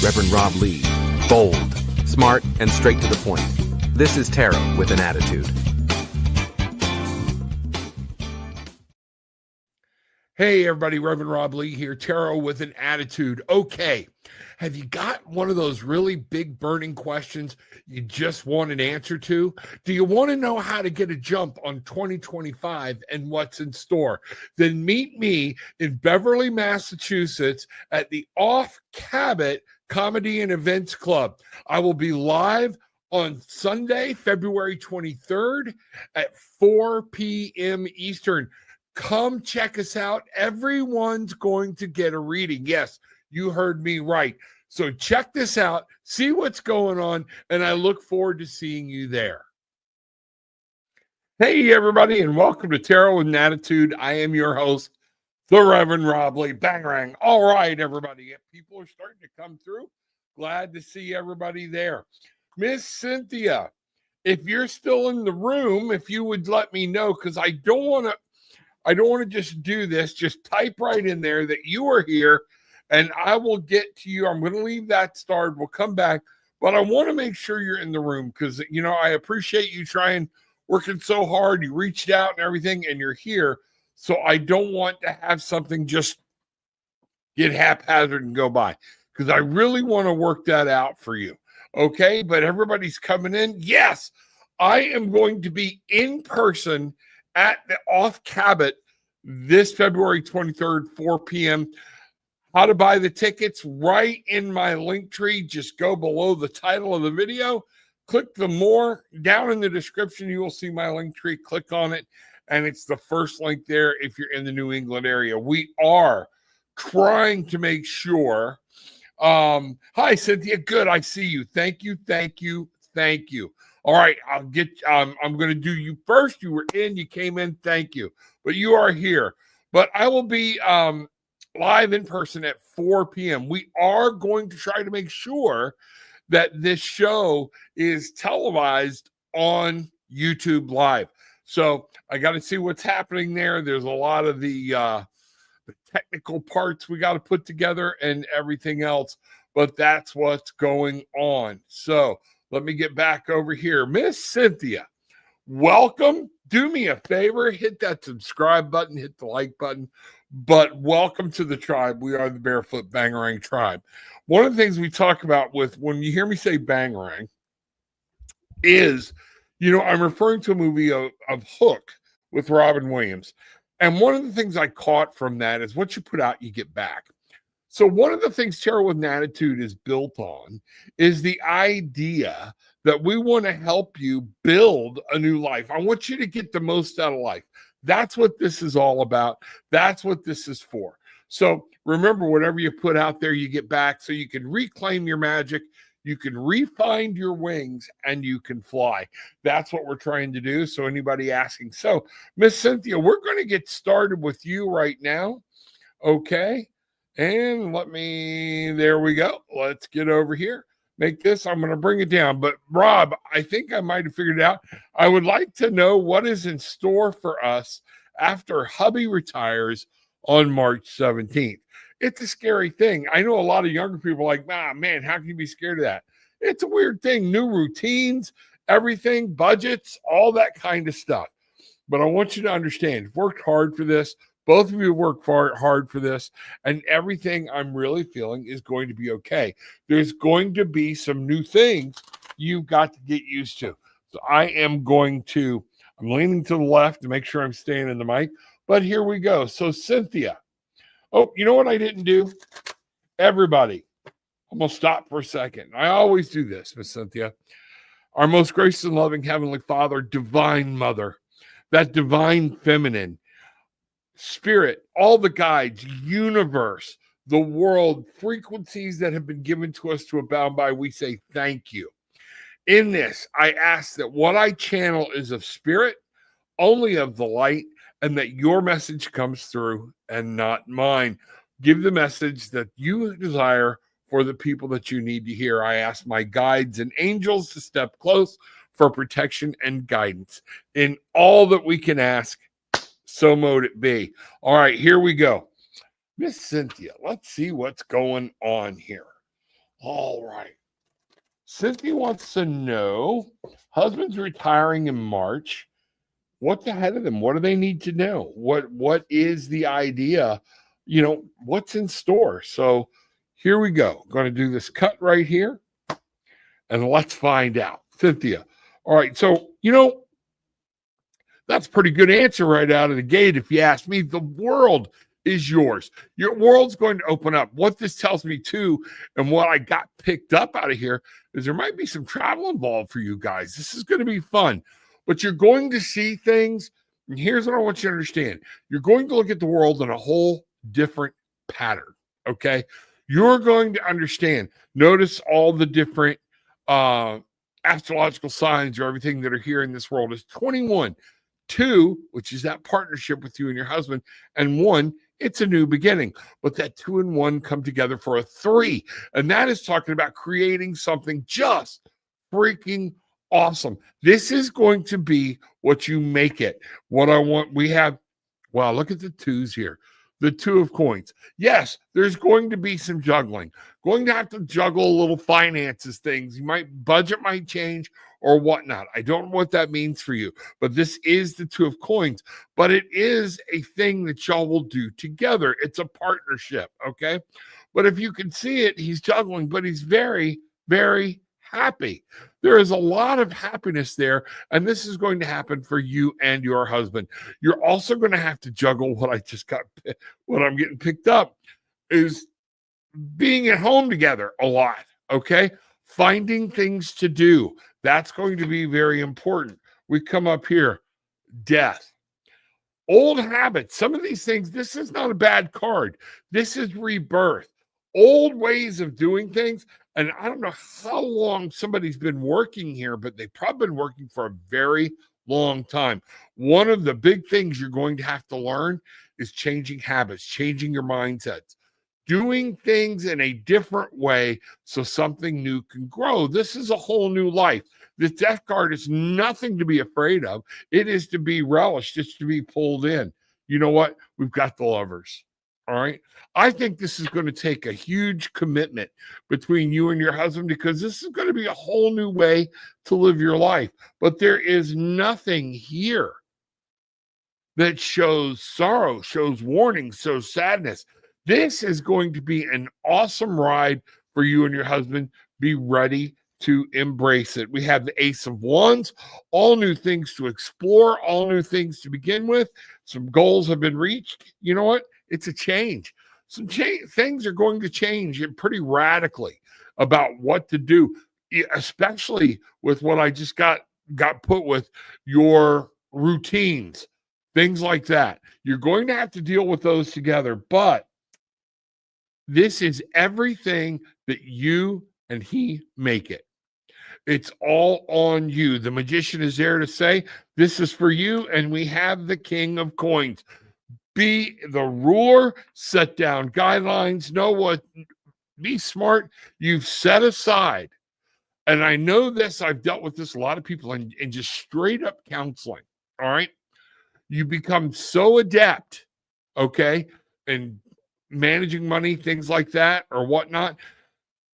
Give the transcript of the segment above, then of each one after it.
Reverend Rob Lee. Bold, smart, and straight to the point. This is Tarot with an Attitude. Hey everybody, Reverend Rob Lee here, Tarot with an Attitude. Okay, have you got one of those really big burning questions you just want an answer to? Do you want to know how to get a jump on 2025 and what's in store? Then meet me in Beverly, Massachusetts at the CABOT Comedy and Events Club. I will be live on Sunday, February 23rd at 4 p.m. Eastern. Come check us out. Everyone's going to get a reading. Yes, you heard me right. So check this out, see what's going on, and I look forward to seeing you there. Hey, everybody, and welcome to Tarot with an Attitude. I am your host, the Reverend Rob Lee. Bangarang. All right, everybody. People are starting to come through. Glad to see everybody there. Miss Cynthia, if you're still in the room, if you would let me know, because I don't want to just do this. Just type right in there that you are here, and I will get to you. I'm going to leave that starred. We'll come back, but I want to make sure you're in the room because, you know, I appreciate you working so hard. You reached out and everything, and you're here. So I don't want to have something just get haphazard and go by because I really want to work that out for you. Okay, but everybody's coming in. Yes, I am going to be in person at the CABOT this February 23rd, 4 p.m. How to buy the tickets right in my link tree. Just go below the title of the video. Click the more. Down in the description, you will see my link tree. Click on it, and it's the first link there if you're in the New England area. We are trying to make sure. Hi, Cynthia. Good. I see you. Thank you. Thank you. Thank you. All right, I'm going to do you first. You were in, you came in. Thank you. But you are here. But I will be live in person at 4 p.m. We are going to try to make sure that this show is televised on YouTube Live. So I got to see what's happening there. There's a lot of the technical parts we got to put together and everything else. But that's what's going on. So let me get back over here. Miss Cynthia, welcome. Do me a favor, hit that subscribe button, hit the like button, but welcome to the tribe. We are the Barefoot Bangarang tribe. One of the things we talk about with when you hear me say Bangarang is, you know, I'm referring to a movie of Hook with Robin Williams. And one of the things I caught from that is what you put out, you get back. So one of the things Tarot with an Attitude is built on is the idea that we want to help you build a new life. I want you to get the most out of life. That's what this is all about. That's what this is for. So remember, whatever you put out there, you get back so you can reclaim your magic, you can refine your wings, and you can fly. That's what we're trying to do. So anybody asking. So Miss Cynthia, we're going to get started with you right now. Okay. And there we go. Let's get over here. Make this, I'm going to bring it down. But Rob, I think I might have figured it out. I would like to know what is in store for us after hubby retires on March 17th. It's a scary thing. I know a lot of younger people are like, man, how can you be scared of that? It's a weird thing. New routines, everything, budgets, all that kind of stuff. But I want you to understand, you've worked hard for this. Both of you work hard for this, and everything I'm really feeling is going to be okay. There's going to be some new things you've got to get used to. So I'm leaning to the left to make sure I'm staying in the mic, but here we go. So Cynthia, oh, you know what I didn't do? Everybody, I'm going to stop for a second. I always do this, Miss Cynthia. Our most gracious and loving Heavenly Father, Divine Mother, that divine feminine, Spirit, all the guides, universe, the world, frequencies that have been given to us to abound by, we say thank you. In this, I ask that what I channel is of spirit, only of the light, and that your message comes through and not mine. Give the message that you desire for the people that you need to hear. I ask my guides and angels to step close for protection and guidance in all that we can ask. So mote it be. All right, here we go. Miss Cynthia, let's see what's going on here. All right. Cynthia wants to know, husband's retiring in March. What's ahead of them? What do they need to know? What is the idea? What's in store? So here we go. I'm going to do this cut right here, and let's find out. Cynthia. All right. So, that's a pretty good answer right out of the gate. If you ask me, the world is yours. Your world's going to open up. What this tells me too, and what I got picked up out of here, is there might be some travel involved for you guys. This is going to be fun, but you're going to see things. And here's what I want you to understand. You're going to look at the world in a whole different pattern. Okay. You're going to understand. Notice all the different astrological signs or everything that are here in this world. Is 21. 2, which is that partnership with you and your husband, and 1, it's a new beginning. But that 2 and 1 come together for a 3. And that is talking about creating something just freaking awesome. This is going to be what you make it. What I want, we have, wow, look at the 2s here. The 2 of coins. Yes, there's going to be some juggling. Going to have to juggle a little finances things. Budget might change or whatnot. I don't know what that means for you, but this is the 2 of coins. But it is a thing that y'all will do together. It's a partnership, okay? But if you can see it, he's juggling, but he's very, very happy. There is a lot of happiness there, and this is going to happen for you and your husband. You're also going to have to juggle what I'm getting picked up is being at home together a lot, okay? Finding things to do. That's going to be very important. We come up here, death. Old habits. Some of these things, this is not a bad card. This is rebirth. Old ways of doing things. And I don't know how long somebody's been working here, but they've probably been working for a very long time. One of the big things you're going to have to learn is changing habits, changing your mindsets, doing things in a different way so something new can grow. This is a whole new life. This death card is nothing to be afraid of. It is to be relished. It's to be pulled in. You know what? We've got the Lovers. All right. I think this is going to take a huge commitment between you and your husband because this is going to be a whole new way to live your life. But there is nothing here that shows sorrow, shows warning, shows sadness. This is going to be an awesome ride for you and your husband. Be ready to embrace it. We have the Ace of Wands, all new things to explore, all new things to begin with. Some goals have been reached. You know what? It's a change. Things are going to change pretty radically about what to do, especially with what I just got put with your routines, things like that. You're going to have to deal with those together, but this is everything that you and he make it. It's all on you. The Magician is there to say, this is for you, and we have the King of Coins. Be the ruler, set down guidelines, be smart. You've set aside, and I know this, I've dealt with this, a lot of people in just straight up counseling, all right? You become so adept, okay, in managing money, things like that, or whatnot.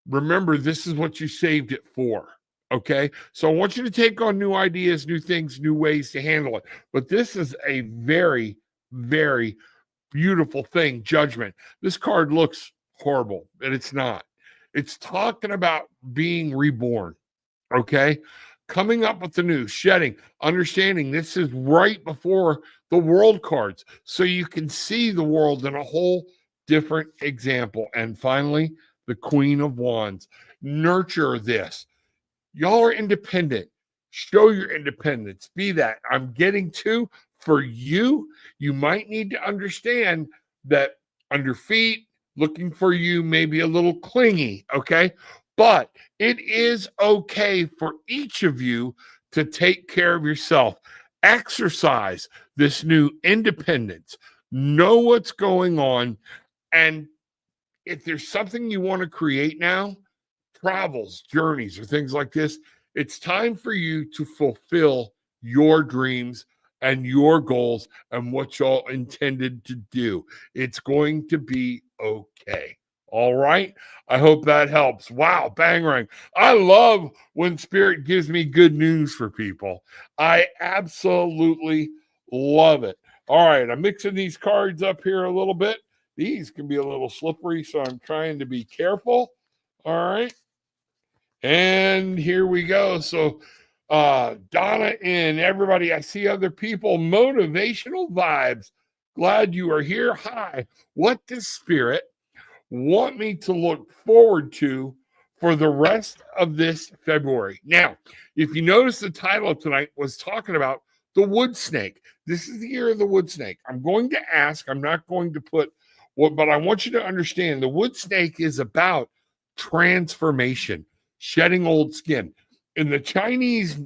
Remember, this is what you saved it for, okay? So I want you to take on new ideas, new things, new ways to handle it. But this is a very, very beautiful thing, Judgment. This card looks horrible, and it's not. It's talking about being reborn, okay? Coming up with the new, shedding, understanding this is right before the world cards, so you can see the world in a whole different example. And finally, the Queen of Wands. Nurture this. Y'all are independent. Show your independence. Be that. I'm getting to, for you, you might need to understand that under feet, looking for you, maybe a little clingy, okay? But it is okay for each of you to take care of yourself. Exercise this new independence. Know what's going on. And if there's something you want to create now, travels, journeys, or things like this, it's time for you to fulfill your dreams and your goals and what y'all intended to do. It's going to be okay. All right. I hope that helps. Wow, bang ring. I love when Spirit gives me good news for people. I absolutely love it. All right, I'm mixing these cards up here a little bit. These can be a little slippery, so I'm trying to be careful. All right. And here we go. So Donna and everybody, I see other people, motivational vibes. Glad you are here. Hi. What does Spirit want me to look forward to for the rest of this February? Now, if you notice, the title of tonight was talking about the wood snake. This is the year of the wood snake. I'm going to ask, I'm not going to put what, but I want you to understand the wood snake is about transformation, shedding old skin. In the Chinese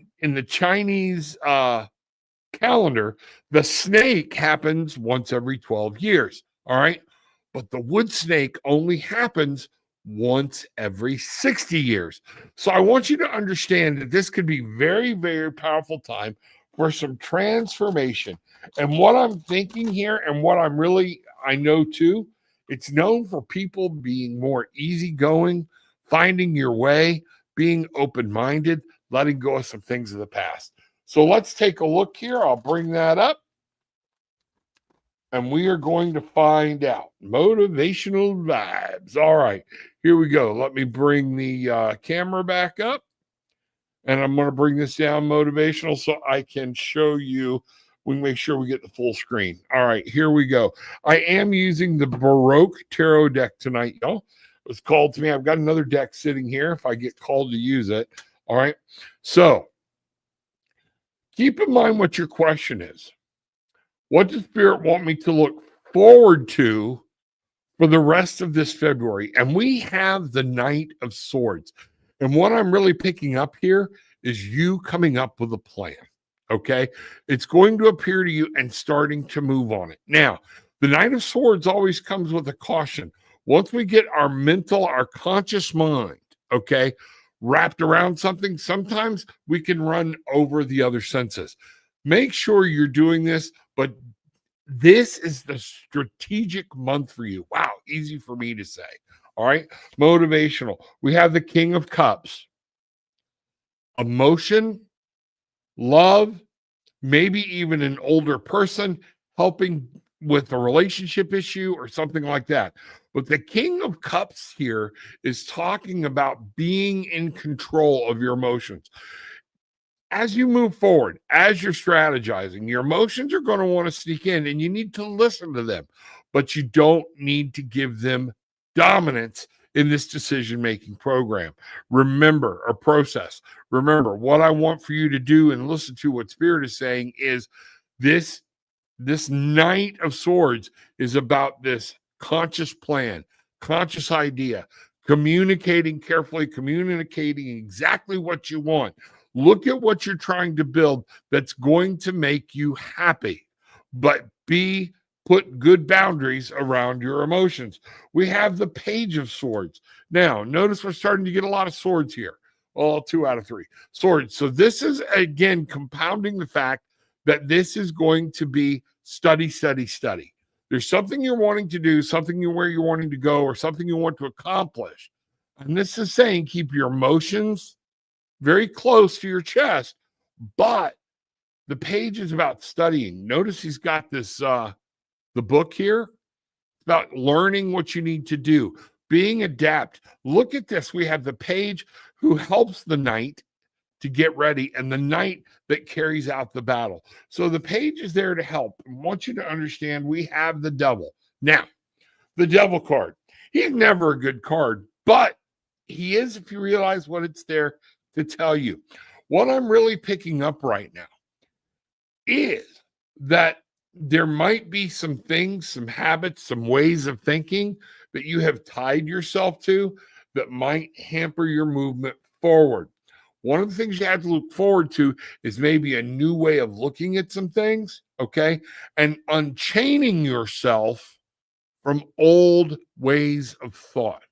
calendar, the snake happens once every 12 years. All right. But the wood snake only happens once every 60 years. So I want you to understand that this could be very, very powerful time for some transformation. And what I'm thinking here, and what I know too, it's known for people being more easygoing, finding your way, being open-minded, letting go of some things of the past. So let's take a look here. I'll bring that up. And we are going to find out. Motivational vibes. All right, here we go. Let me bring the camera back up. And I'm going to bring this down motivational so I can show you. We make sure we get the full screen. All right, here we go. I am using the Baroque Tarot deck tonight, y'all. It was called to me. I've got another deck sitting here if I get called to use it. All right, so keep in mind what your question is. What does Spirit want me to look forward to for the rest of this February? And we have the Knight of Swords. And what I'm really picking up here is you coming up with a plan, okay? It's going to appear to you and starting to move on it. Now, the Knight of Swords always comes with a caution. Once we get our mental, our conscious mind, okay, wrapped around something, sometimes we can run over the other senses. Make sure you're doing this, but this is the strategic month for you. Wow, easy for me to say. All right, motivational. We have the King of Cups. Emotion, love, maybe even an older person helping with a relationship issue or something like that. But the King of Cups here is talking about being in control of your emotions. As you move forward, as you're strategizing, your emotions are going to want to sneak in and you need to listen to them, but you don't need to give them dominance in this decision-making program. Remember, or process. Remember, what I want for you to do and listen to what Spirit is saying is this Knight of Swords is about this conscious plan, conscious idea, communicating carefully, communicating exactly what you want. Look at what you're trying to build that's going to make you happy, but put good boundaries around your emotions. We have the Page of Swords. Now, notice we're starting to get a lot of swords here. Well, 2 out of 3 swords. So this is, again, compounding the fact that this is going to be study, study, study. There's something you're wanting to do, something where you're wanting to go, or something you want to accomplish. And this is saying keep your emotions very close to your chest, but the page is about studying. Notice he's got this, the book here, about learning what you need to do, being adept. Look at this. We have the page who helps the knight to get ready and the knight that carries out the battle. So the page is there to help. I want you to understand we have the devil. Now, the devil card, he's never a good card, but he is if you realize what it's there to tell you. What I'm really picking up right now is that there might be some things, some habits, some ways of thinking that you have tied yourself to that might hamper your movement forward. One of the things you have to look forward to is maybe a new way of looking at some things, okay? And unchaining yourself from old ways of thought.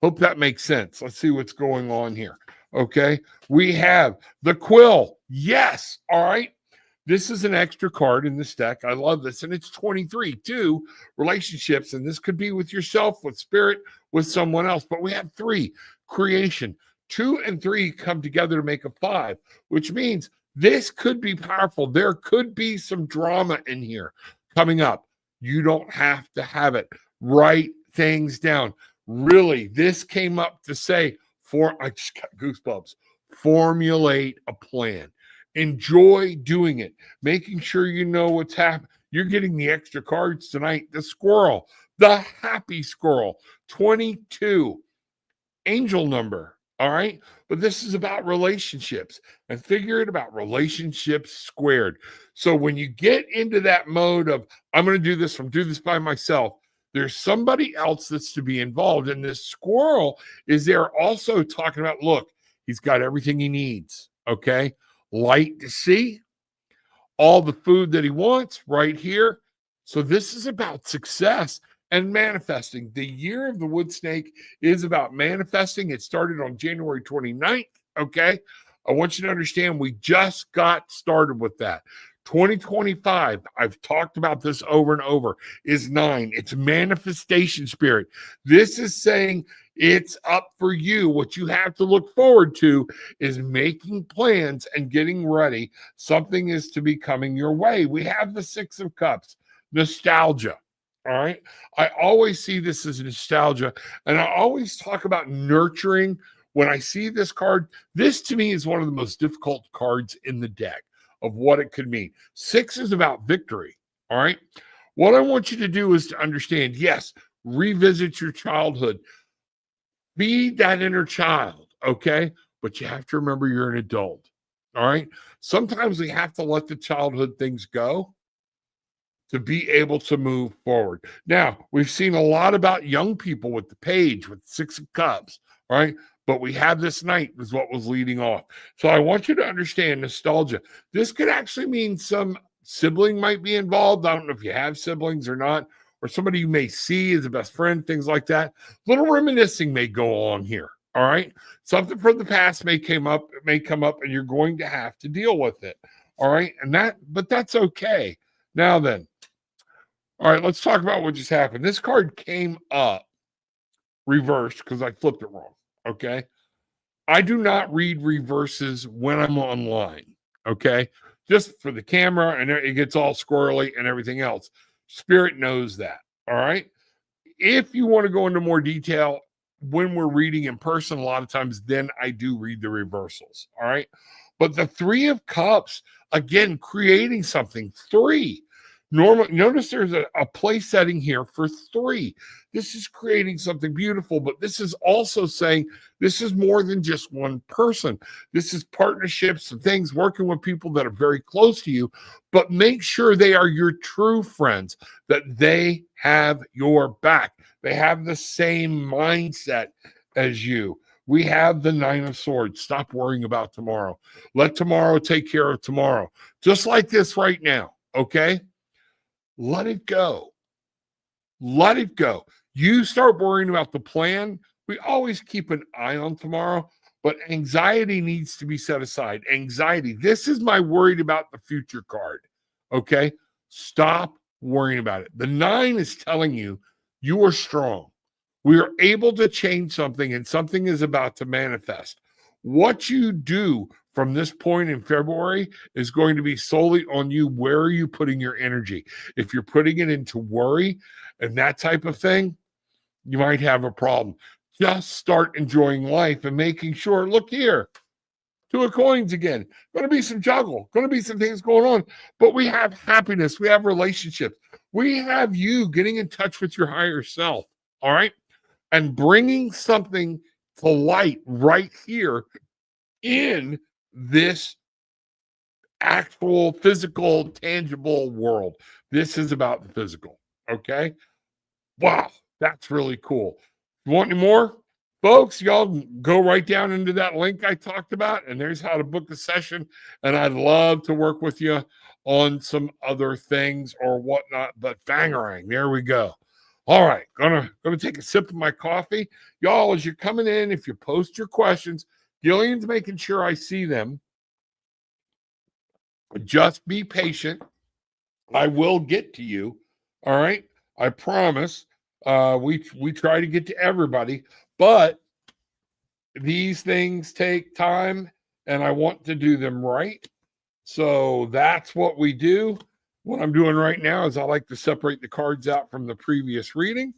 Hope that makes sense. Let's see what's going on here. Okay, we have the quill. Yes, all right. This is an extra card in this deck. I love this. And it's 23, 2 relationships. And this could be with yourself, with spirit, with someone else. But we have 3, creation. 2 and 3 come together to make a 5, which means this could be powerful. There could be some drama in here coming up. You don't have to have it. Write things down. Really, this came up to say, I just got goosebumps. Formulate a plan. Enjoy doing it, making sure you know what's happening. You're getting the extra cards tonight. The squirrel, the happy squirrel, 22, angel number. All right. But this is about relationships, and figure it about relationships squared. So when you get into that mode of, I'm going to do this, I'm doing this by myself, there's somebody else that's to be involved. And this squirrel is there also talking about, look, he's got everything he needs. Okay. Light to see, all the food that he wants right here. So this is about success and manifesting. The year of the wood snake is about manifesting. It started on January 29th. Okay. I want you to understand we just got started with that. 2025, I've talked about this over and over, is 9. It's manifestation spirit. This is saying it's up for you. What you have to look forward to is making plans and getting ready. Something is to be coming your way. We have the 6 of Cups, nostalgia. All right. I always see this as nostalgia, and I always talk about nurturing. When I see this card, this to me is one of the most difficult cards in the deck of what it could mean. 6 is about victory. All right. What I want you to do is to understand, yes, revisit your childhood. Be that inner child. Okay. But you have to remember you're an adult. All right. Sometimes we have to let the childhood things go to be able to move forward. Now, we've seen a lot about young people with the page, with 6 of Cups. All right. But we have this night is what was leading off. So I want you to understand nostalgia. This could actually mean some sibling might be involved. I don't know if you have siblings or not, or somebody you may see as a best friend, things like that. Little reminiscing may go on here. All right. Something from the past may come up, and you're going to have to deal with it. All right. But that's okay. Now then. All right, let's talk about what just happened. This card came up reversed because I flipped it wrong. Okay. I do not read reverses when I'm online. Okay. Just for the camera, and it gets all squirrely and everything else. Spirit knows that. All right. If you want to go into more detail when we're reading in person, a lot of times then I do read the reversals. All right. But the 3 of Cups, again, creating something. 3. Normally, notice there's a place setting here for 3. This is creating something beautiful, but this is also saying this is more than just one person. This is partnerships and things, working with people that are very close to you, but make sure they are your true friends, that they have your back. They have the same mindset as you. We have the 9 of Swords. Stop worrying about tomorrow. Let tomorrow take care of tomorrow. Just like this right now, okay? Let it go. Let it go. You start worrying about the plan. We always keep an eye on tomorrow, but anxiety needs to be set aside. Anxiety. This is my worried about the future card. Okay? Stop worrying about it. The 9 is telling you you are strong. We are able to change something, and something is about to manifest. What you do from this point in February is going to be solely on you. Where are you putting your energy? If you're putting it into worry and that type of thing, you might have a problem. Just start enjoying life and making sure, look here, 2 of coins again. Going to be some juggle, going to be some things going on, but we have happiness. We have relationships. We have you getting in touch with your higher self. All right. And bringing something to light right here in this actual physical, tangible world. This is about the physical. Okay. Wow. That's really cool. You want any more? Folks, y'all go right down into that link I talked about, and there's how to book a session. And I'd love to work with you on some other things or whatnot, but bangarang, there we go. All right, gonna take a sip of my coffee. Y'all, as you're coming in, if you post your questions, Gillian's making sure I see them. Just be patient. I will get to you. All right. I promise. We try to get to everybody, but these things take time and I want to do them right. So that's what we do. What I'm doing right now is I like to separate the cards out from the previous reading.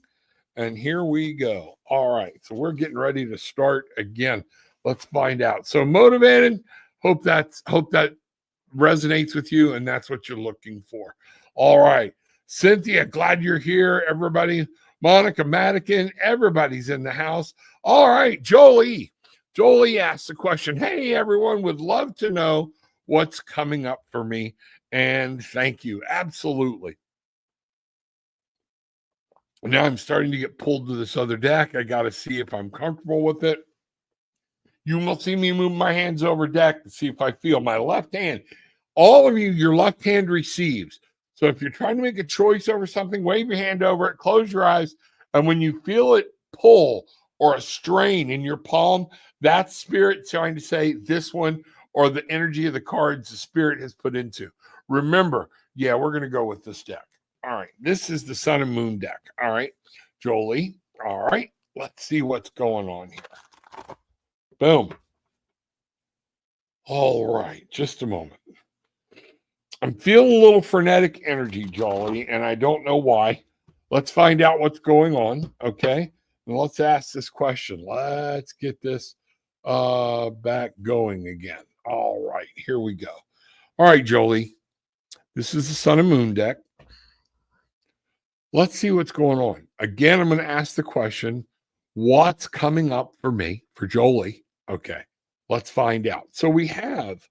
And here we go. All right. So we're getting ready to start again. Let's find out. So motivated. Hope that resonates with you and that's what you're looking for. All right. Cynthia, glad you're here. Everybody, Monica Madigan, everybody's in the house. All right. Jolie asks the question. Hey, everyone, would love to know what's coming up for me. And thank you. Absolutely. Now I'm starting to get pulled to this other deck. I got to see if I'm comfortable with it. You will see me move my hands over deck to see if I feel my left hand. All of you, your left hand receives. So if you're trying to make a choice over something, wave your hand over it, close your eyes. And when you feel it pull or a strain in your palm, that's spirit trying to say this one or the energy of the cards the spirit has put into. Remember, yeah, we're going to go with this deck. All right. This is the Sun and Moon deck. All right. Jolie. All right. Let's see what's going on here. Boom. All right. Just a moment. I'm feeling a little frenetic energy, Jolie, and I don't know why. Let's find out what's going on. Okay. And let's ask this question. Let's get this back going again. All right. Here we go. All right, Jolie. This is the Sun and Moon deck. Let's see what's going on. Again, I'm going to ask the question, what's coming up for me, for Jolie? Okay, let's find out. So we have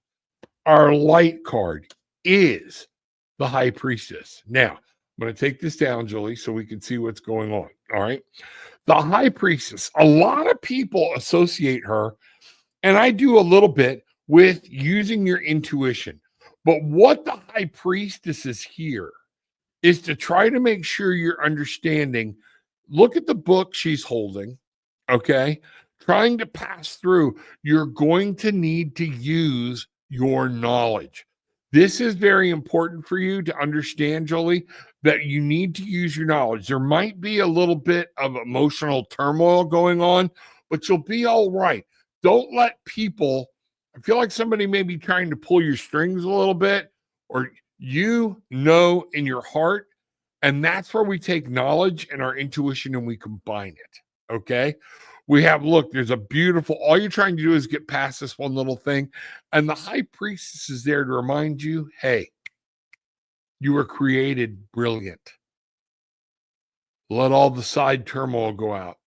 our light card is the High Priestess. Now, I'm going to take this down, Jolie, so we can see what's going on. All right. The High Priestess, a lot of people associate her, and I do a little bit, with using your intuition. But what the High Priestess is here is to try to make sure you're understanding. Look at the book she's holding, okay? Trying to pass through. You're going to need to use your knowledge. This is very important for you to understand, Jolie, that you need to use your knowledge. There might be a little bit of emotional turmoil going on, but you'll be all right. Don't let people, I feel like somebody may be trying to pull your strings a little bit, or you know in your heart, and that's where we take knowledge and our intuition and we combine it. Okay. We have, look, there's a beautiful, all you're trying to do is get past this one little thing. And the High Priestess is there to remind you, hey, you were created brilliant. Let all the side turmoil go out.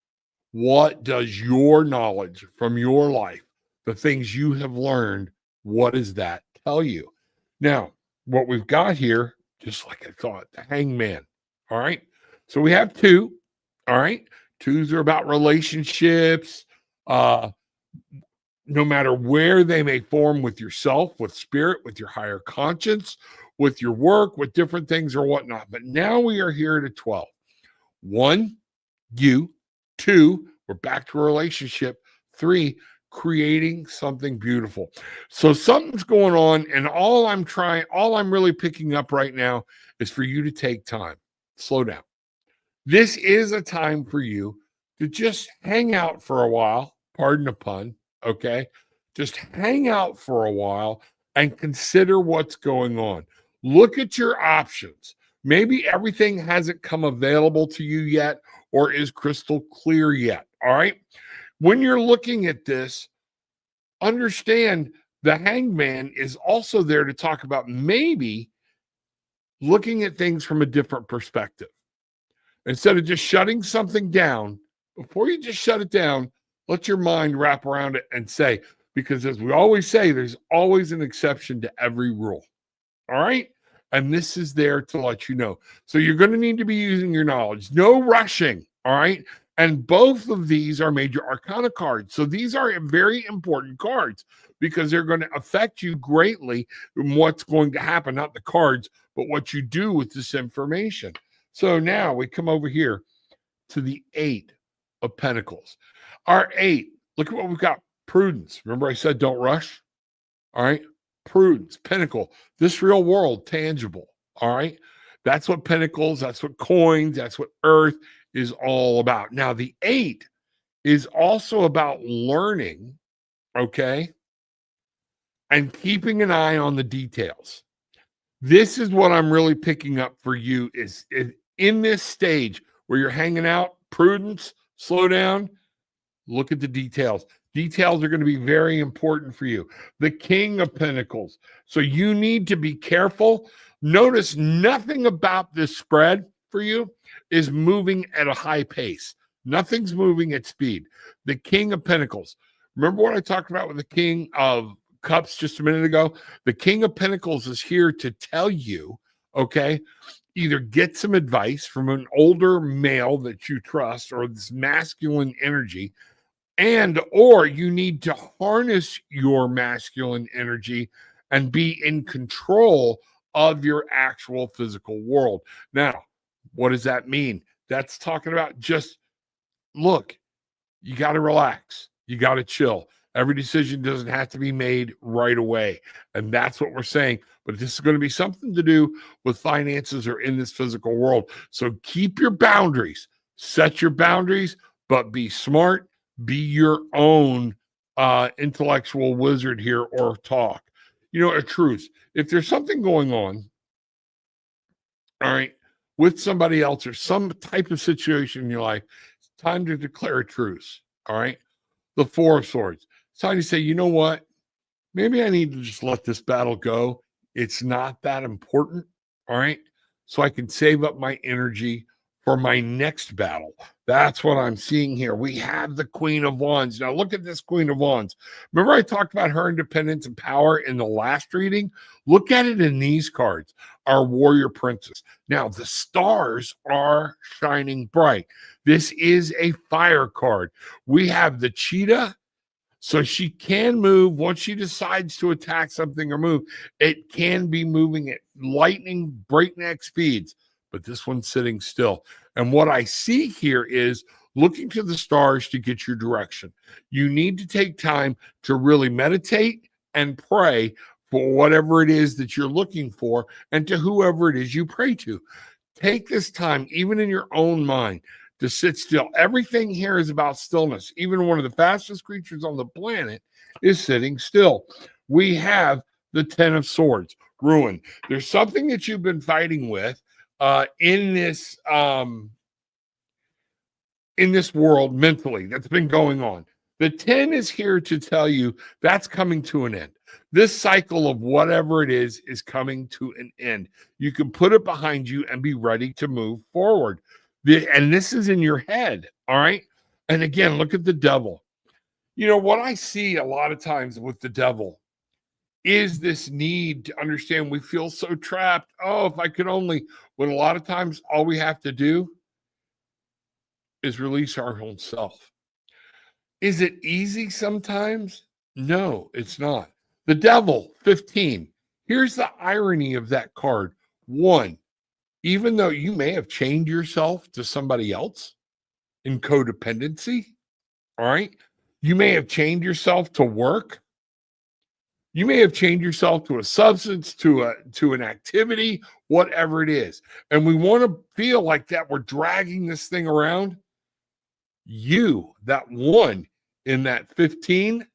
What does your knowledge from your life, the things you have learned, what does that tell you? Now, what we've got here, just like I thought, the Hangman. All right. So we have two. All right. Twos are about relationships. No matter where they may form with yourself, with spirit, with your higher conscience, with your work, with different things or whatnot. But now we are here at a 12. 1, you. 2, we're back to a relationship. 3, creating something beautiful. So something's going on, and all I'm really picking up right now is for you to take time. Slow down. This is a time for you to just hang out for a while. Pardon the pun. Okay. Just hang out for a while and consider what's going on. Look at your options. Maybe everything hasn't come available to you yet or is crystal clear yet. All right. When you're looking at this, understand the Hangman is also there to talk about maybe looking at things from a different perspective. Instead of just shutting something down, before you just shut it down, let your mind wrap around it and say, because as we always say, there's always an exception to every rule. All right. And this is there to let you know. So you're going to need to be using your knowledge. No rushing. All right. And both of these are major arcana cards. So these are very important cards because they're going to affect you greatly in what's going to happen, not the cards, but what you do with this information. So now we come over here to the 8 of Pentacles. Our 8, look at what we've got. Prudence. Remember I said don't rush? All right. prudence, pinnacle, this real world, tangible. All right. That's what pinnacles, that's what coins, that's what earth is all about. Now, the 8 is also about learning, okay, and keeping an eye on the details. This is what I'm really picking up for you is in this stage where you're hanging out, prudence, slow down, look at the details. Details are going to be very important for you. The King of Pentacles. So you need to be careful. Notice nothing about this spread for you is moving at a high pace. Nothing's moving at speed. The King of Pentacles. Remember what I talked about with the King of Cups just a minute ago? The King of Pentacles is here to tell you, okay, either get some advice from an older male that you trust or this masculine energy, and or you need to harness your masculine energy and be in control of your actual physical world. Now, what does that mean? That's talking about just look, you got to relax. You got to chill. Every decision doesn't have to be made right away. And that's what we're saying. But this is going to be something to do with finances or in this physical world. So keep your boundaries, set your boundaries, but be smart, be your own intellectual wizard here or talk. You know, a truth. If there's something going on, all right, with somebody else or some type of situation in your life, it's time to declare a truce. All right. The 4 of Swords. It's time to say, you know what? Maybe I need to just let this battle go. It's not that important. All right. So I can save up my energy for my next battle. That's what I'm seeing here. We have the Queen of Wands. Now look at this Queen of Wands. Remember I talked about her independence and power in the last reading? Look at it in these cards, our Warrior Princess. Now the stars are shining bright. This is a fire card. We have the cheetah, so she can move once she decides to attack something or move. It can be moving at lightning, breakneck speeds, but this one's sitting still. And what I see here is looking to the stars to get your direction. You need to take time to really meditate and pray for whatever it is that you're looking for and to whoever it is you pray to. Take this time, even in your own mind, to sit still. Everything here is about stillness. Even one of the fastest creatures on the planet is sitting still. We have the 10 of Swords, ruin. There's something that you've been fighting with in this world mentally that's been going on. The 10 is here to tell you that's coming to an end. This cycle of whatever it is coming to an end. You can put it behind you and be ready to move forward. And this is in your head, all right? And again, look at the devil. You know, what I see a lot of times with the devil is this need to understand we feel so trapped. Oh, if I could only, when a lot of times all we have to do is release our own self. Is it easy sometimes? No, it's not. The devil, 15. Here's the irony of that card. 1, even though you may have chained yourself to somebody else in codependency, all right? You may have chained yourself to work. You may have chained yourself to a substance, to an activity, whatever it is. And we want to feel like that we're dragging this thing around. You, that 1 in that 15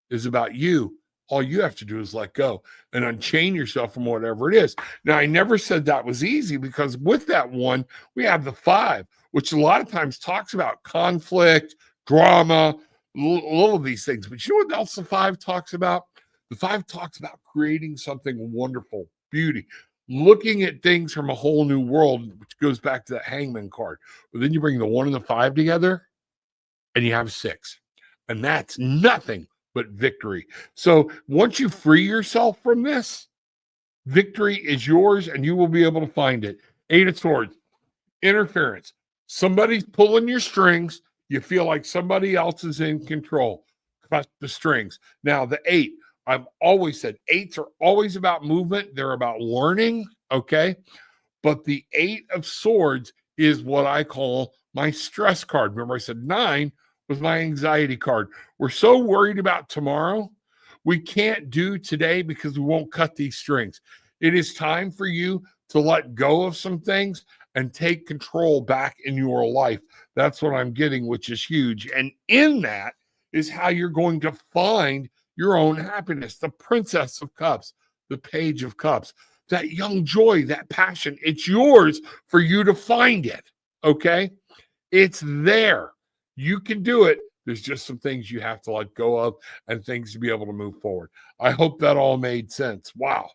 is about you. All you have to do is let go and unchain yourself from whatever it is. Now, I never said that was easy because with that 1, we have the 5, which a lot of times talks about conflict, drama, all of these things. But you know what else the 5 talks about? The 5 talks about creating something wonderful, beauty, looking at things from a whole new world, which goes back to that Hangman card. But then you bring the 1 and the 5 together and you have 6. And that's nothing but victory. So once you free yourself from this, victory is yours and you will be able to find it. 8 of Swords, interference. Somebody's pulling your strings. You feel like somebody else is in control. Cut the strings. Now, the 8, I've always said 8s are always about movement. They're about learning, okay? But the 8 of Swords is what I call my stress card. Remember I said 9 was my anxiety card. We're so worried about tomorrow. we can't do today because we won't cut these strings. It is time for you to let go of some things and take control back in your life. That's what I'm getting, which is huge. And in that is how you're going to find your own happiness. The Princess of Cups, the Page of Cups, that young joy, that passion. It's yours for you to find it. Okay? It's there. You can do it. There's just some things you have to let go of and things to be able to move forward. I hope that all made sense. Wow.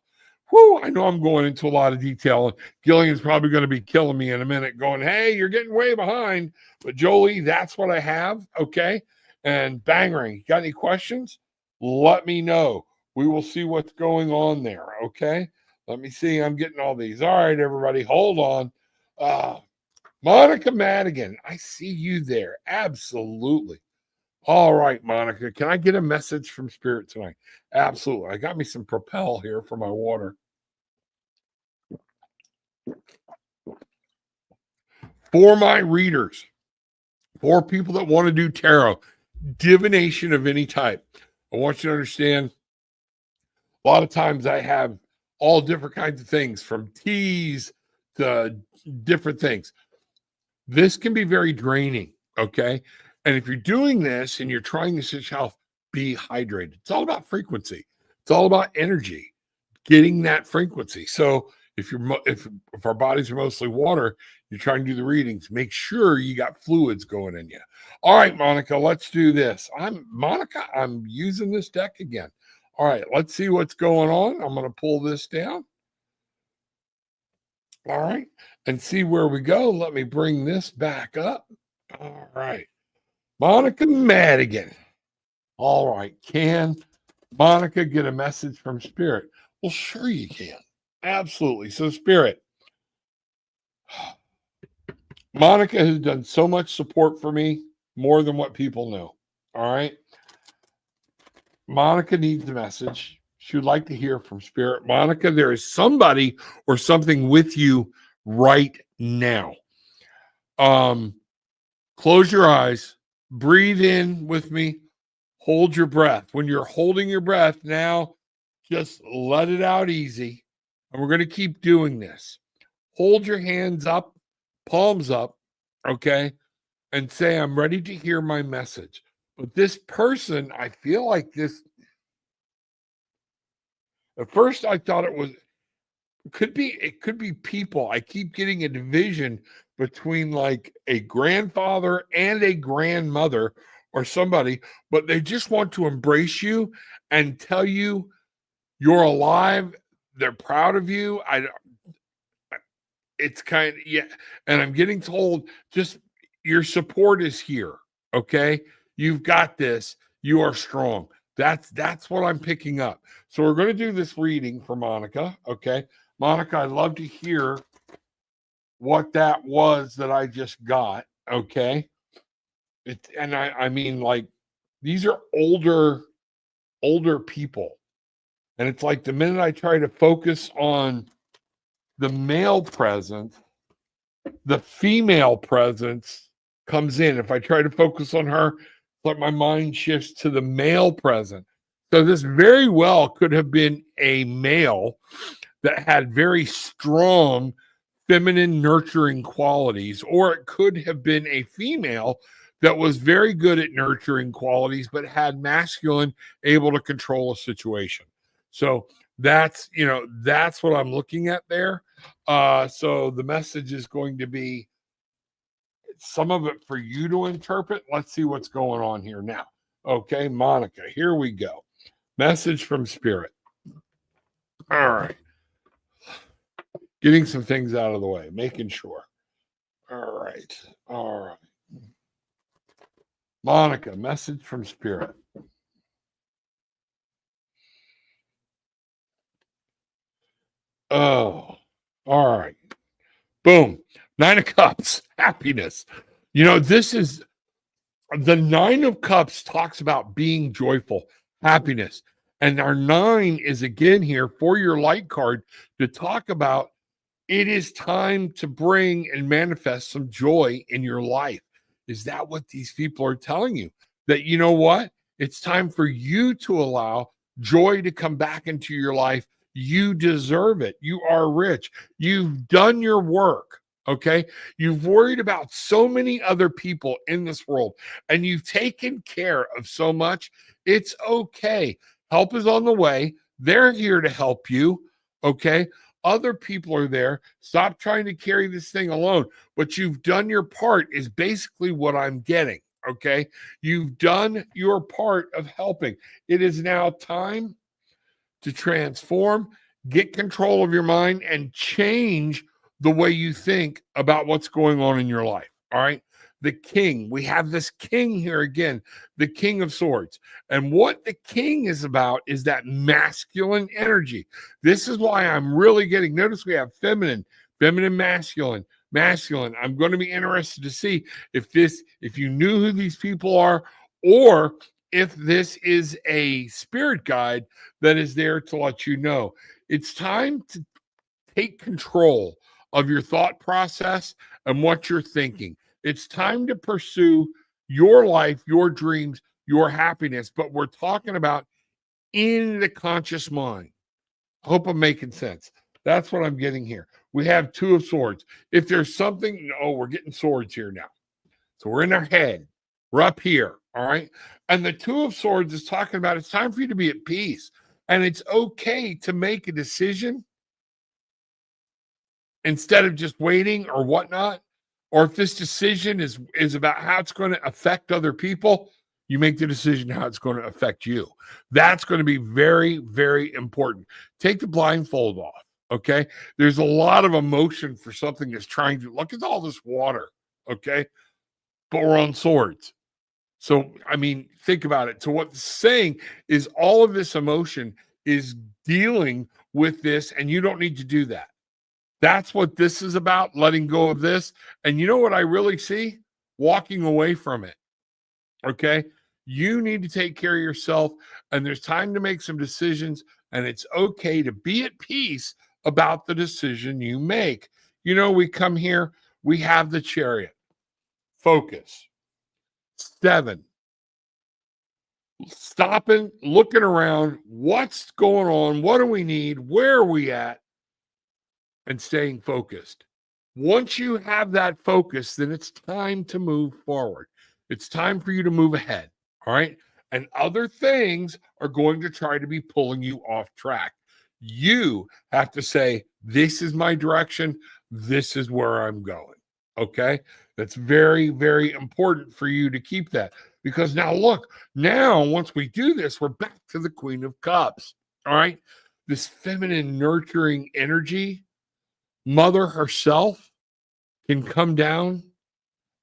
Whew, I know I'm going into a lot of detail. Gillian's probably going to be killing me in a minute going, hey, you're getting way behind. But Jolie, that's what I have. Okay. And Bangering, got any questions? Let me know. We will see what's going on there. Okay. Let me see. I'm getting all these. All right, everybody, hold on. Monica Madigan, I see you there. Absolutely. All right, Monica, can I get a message from Spirit tonight? Absolutely. I got me some Propel here for my water. For my readers, for people that want to do tarot, divination of any type, I want you to understand a lot of times I have all different kinds of things from teas to different things. This can be very draining, okay? And if you're doing this and you're trying to switch health, be hydrated. It's all about frequency. It's all about energy, getting that frequency. So if our bodies are mostly water, you're trying to do the readings, make sure you got fluids going in you. All right, Monica, let's do this. I'm using this deck again. All right, let's see what's going on. I'm going to pull this down. All right, and see where we go. Let me bring this back up. All right, Monica Madigan. All right, can Monica get a message from Spirit? Well, sure you can. Absolutely. So, Spirit, Monica has done so much support for me, more than what people know. All right. Monica needs a message. She would like to hear from Spirit. Monica, there is somebody or something with you right now. Close your eyes. Breathe in with me. Hold your breath. When you're holding your breath now, just let it out easy. And we're going to keep doing this. Hold your hands up, palms up, okay? And say, I'm ready to hear my message. But this person, I feel like this. At first, I thought it could be people. I keep getting a division between like a grandfather and a grandmother or somebody, but they just want to embrace you and tell you you're alive. They're proud of you. It's kind of, yeah. And I'm getting told just your support is here. Okay. You've got this. You are strong. That's what I'm picking up. So we're going to do this reading for Monica. Okay. Monica, I'd love to hear what that was that I just got. Okay. I mean, like, these are older people. And it's like the minute I try to focus on the male presence, the female presence comes in. If I try to focus on her, like my mind shifts to the male present. So this very well could have been a male that had very strong feminine nurturing qualities, or it could have been a female that was very good at nurturing qualities, but had masculine able to control a situation. So that's what I'm looking at there. So the message is going to be some of it for you to interpret. Let's see what's going on here now. Okay, Monica, here we go. Message from Spirit. All right. Getting some things out of the way, making sure. All right. Monica, message from Spirit. Oh, all right. Boom. 9 of Cups, happiness. This is the 9 of Cups talks about being joyful, happiness. And our 9 is again here for your light card to talk about it is time to bring and manifest some joy in your life. Is that what these people are telling you? That you know what? It's time for you to allow joy to come back into your life. You deserve it. You are rich. You've done your work. Okay. You've worried about so many other people in this world and you've taken care of so much. It's okay. Help is on the way. They're here to help you. Okay. Other people are there. Stop trying to carry this thing alone. But you've done your part, is basically what I'm getting. Okay. You've done your part of helping. It is now time to transform, get control of your mind, and change the way you think about what's going on in your life. All right. The king, we have this king here again, the king of swords. And what the king is about is that masculine energy. This is why I'm really getting, notice we have feminine, masculine, masculine. I'm going to be interested to see if you knew who these people are, or if this is a spirit guide that is there to let you know. It's time to take control of your thought process and what you're thinking. It's time to pursue your life, your dreams, your happiness, but we're talking about in the conscious mind. I hope I'm making sense. That's what I'm getting here. We have two of swords. If there's something, we're getting swords here now. So we're in our head. We're up here, all right? And the two of swords is talking about it's time for you to be at peace. And it's okay to make a decision instead of just waiting or whatnot. Or if this decision is about how it's going to affect other people, you make the decision how it's going to affect you. That's going to be very, very important. Take the blindfold off, okay? There's a lot of emotion for something that's trying to, look at all this water, okay? But we're on swords. So, I mean, think about it. So what it's saying is all of this emotion is dealing with this, and you don't need to do that. That's what this is about, letting go of this. And you know what I really see? Walking away from it. Okay? You need to take care of yourself, and there's time to make some decisions, and it's okay to be at peace about the decision you make. You know, we come here, we have the Chariot. Focus. 7. Stopping, looking around, what's going on? What do we need? Where are we at? And staying focused. Once you have that focus, then it's time to move forward. It's time for you to move ahead. All right. And other things are going to try to be pulling you off track. You have to say, this is my direction. This is where I'm going. Okay. That's very, very important for you to keep that. Because now, look, once we do this, we're back to the Queen of Cups. All right. This feminine, nurturing energy, Mother herself can come down.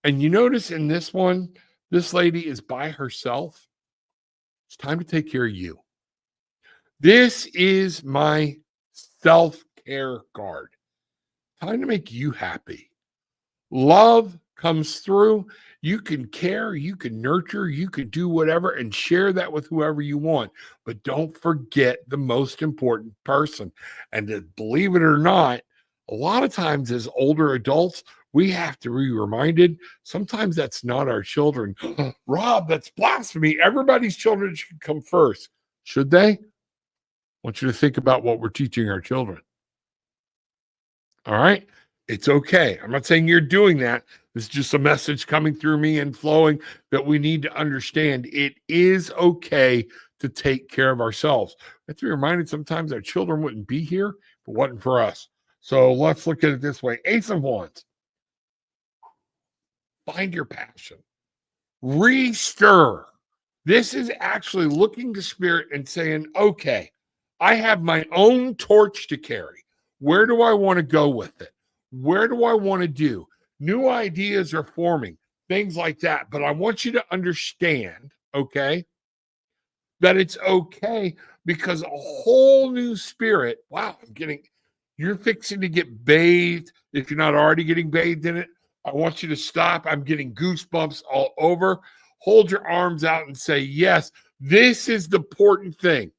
And you notice in this one, this lady is by herself. It's time to take care of you. This is my self-care card. Time to make you happy. Love comes through. You can care, you can nurture, you can do whatever and share that with whoever you want. But don't forget the most important person. And to believe it or not, a lot of times as older adults, we have to be reminded sometimes that's not our children. Rob, that's blasphemy. Everybody's children should come first. Should they? I want you to think about what we're teaching our children. All right? It's okay. I'm not saying you're doing that. This is just a message coming through me and flowing that we need to understand. It is okay to take care of ourselves. Let's be reminded sometimes our children wouldn't be here if it wasn't for us. So let's look at it this way. Ace of Wands. Find your passion. Restir. This is actually looking to spirit and saying, okay, I have my own torch to carry. Where do I want to go with it? Where do I want to do? New ideas are forming, things like that. But I want you to understand, okay, that it's okay because a whole new spirit, wow, you're fixing to get bathed. If you're not already getting bathed in it, I want you to stop. I'm getting goosebumps all over. Hold your arms out and say, yes, this is the important thing.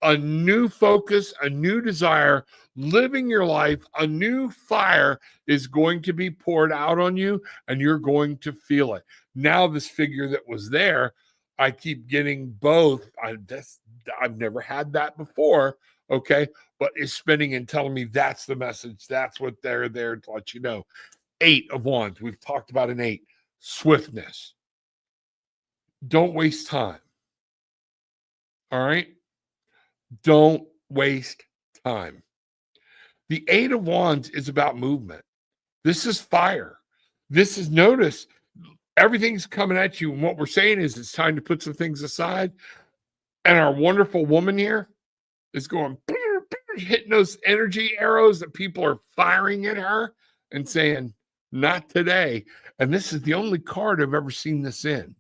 A new focus, a new desire, living your life, a new fire is going to be poured out on you and you're going to feel it. Now this figure that was there, I keep getting both. I've never had that before. Okay. But it's spinning and telling me that's the message. That's what they're there to let you know. 8 of Wands. We've talked about an 8. Swiftness. Don't waste time. All right. Don't waste time. The 8 of Wands is about movement. This is fire. This is, notice, everything's coming at you. And what we're saying is it's time to put some things aside. And our wonderful woman here is going, hitting those energy arrows that people are firing at her and saying, not today. And this is the only card I've ever seen this in.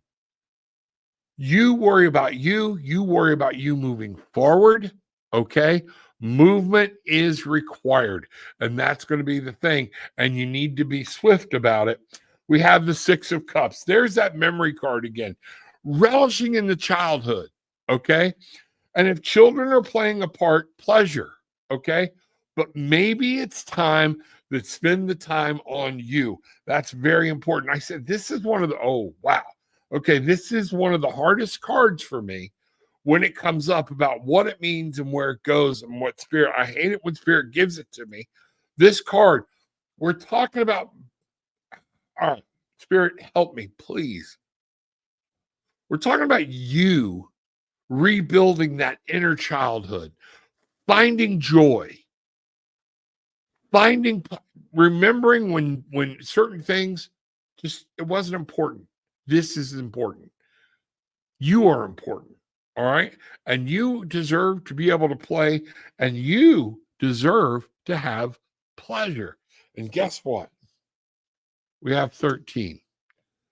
You worry about you. You worry about you moving forward. Okay. Movement is required. And that's going to be the thing. And you need to be swift about it. We have the 6 of Cups. There's that memory card again. Relishing in the childhood. Okay. And if children are playing a part, pleasure. Okay. But maybe it's time to spend the time on you. That's very important. I said, this is one of the, oh, wow. Okay. This is one of the hardest cards for me when it comes up about what it means and where it goes and what spirit. I hate it when spirit gives it to me. This card, we're talking about, all right, spirit, help me, please. We're talking about you rebuilding that inner childhood, finding joy, remembering when certain things just, it wasn't important. This is important. You are important. All right. And you deserve to be able to play, and you deserve to have pleasure. And guess what? We have 13.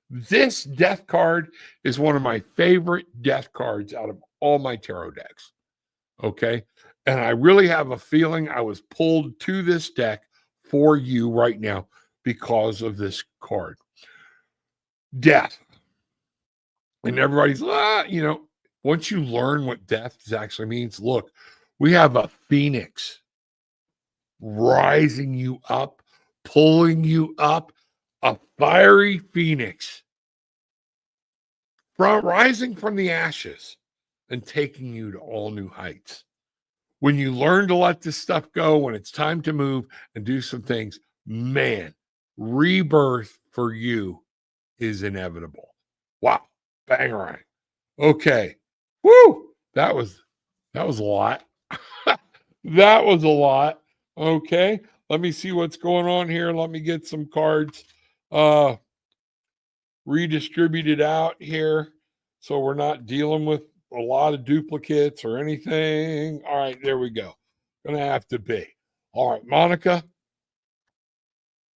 This death card is one of my favorite death cards out of all my tarot decks. Okay. And I really have a feeling I was pulled to this deck for you right now because of this card. Death. And everybody's, once you learn what death actually means, look, we have a phoenix rising you up, pulling you up, a fiery phoenix rising from the ashes and taking you to all new heights. When you learn to let this stuff go, when it's time to move and do some things, man, rebirth for you is inevitable. Wow. Bangarang. Okay. Woo. That was a lot. That was a lot. Okay. Let me see what's going on here. Let me get some cards redistributed out here so we're not dealing with a lot of duplicates or anything. All right, there we go. Gonna have to be. All right, Monica.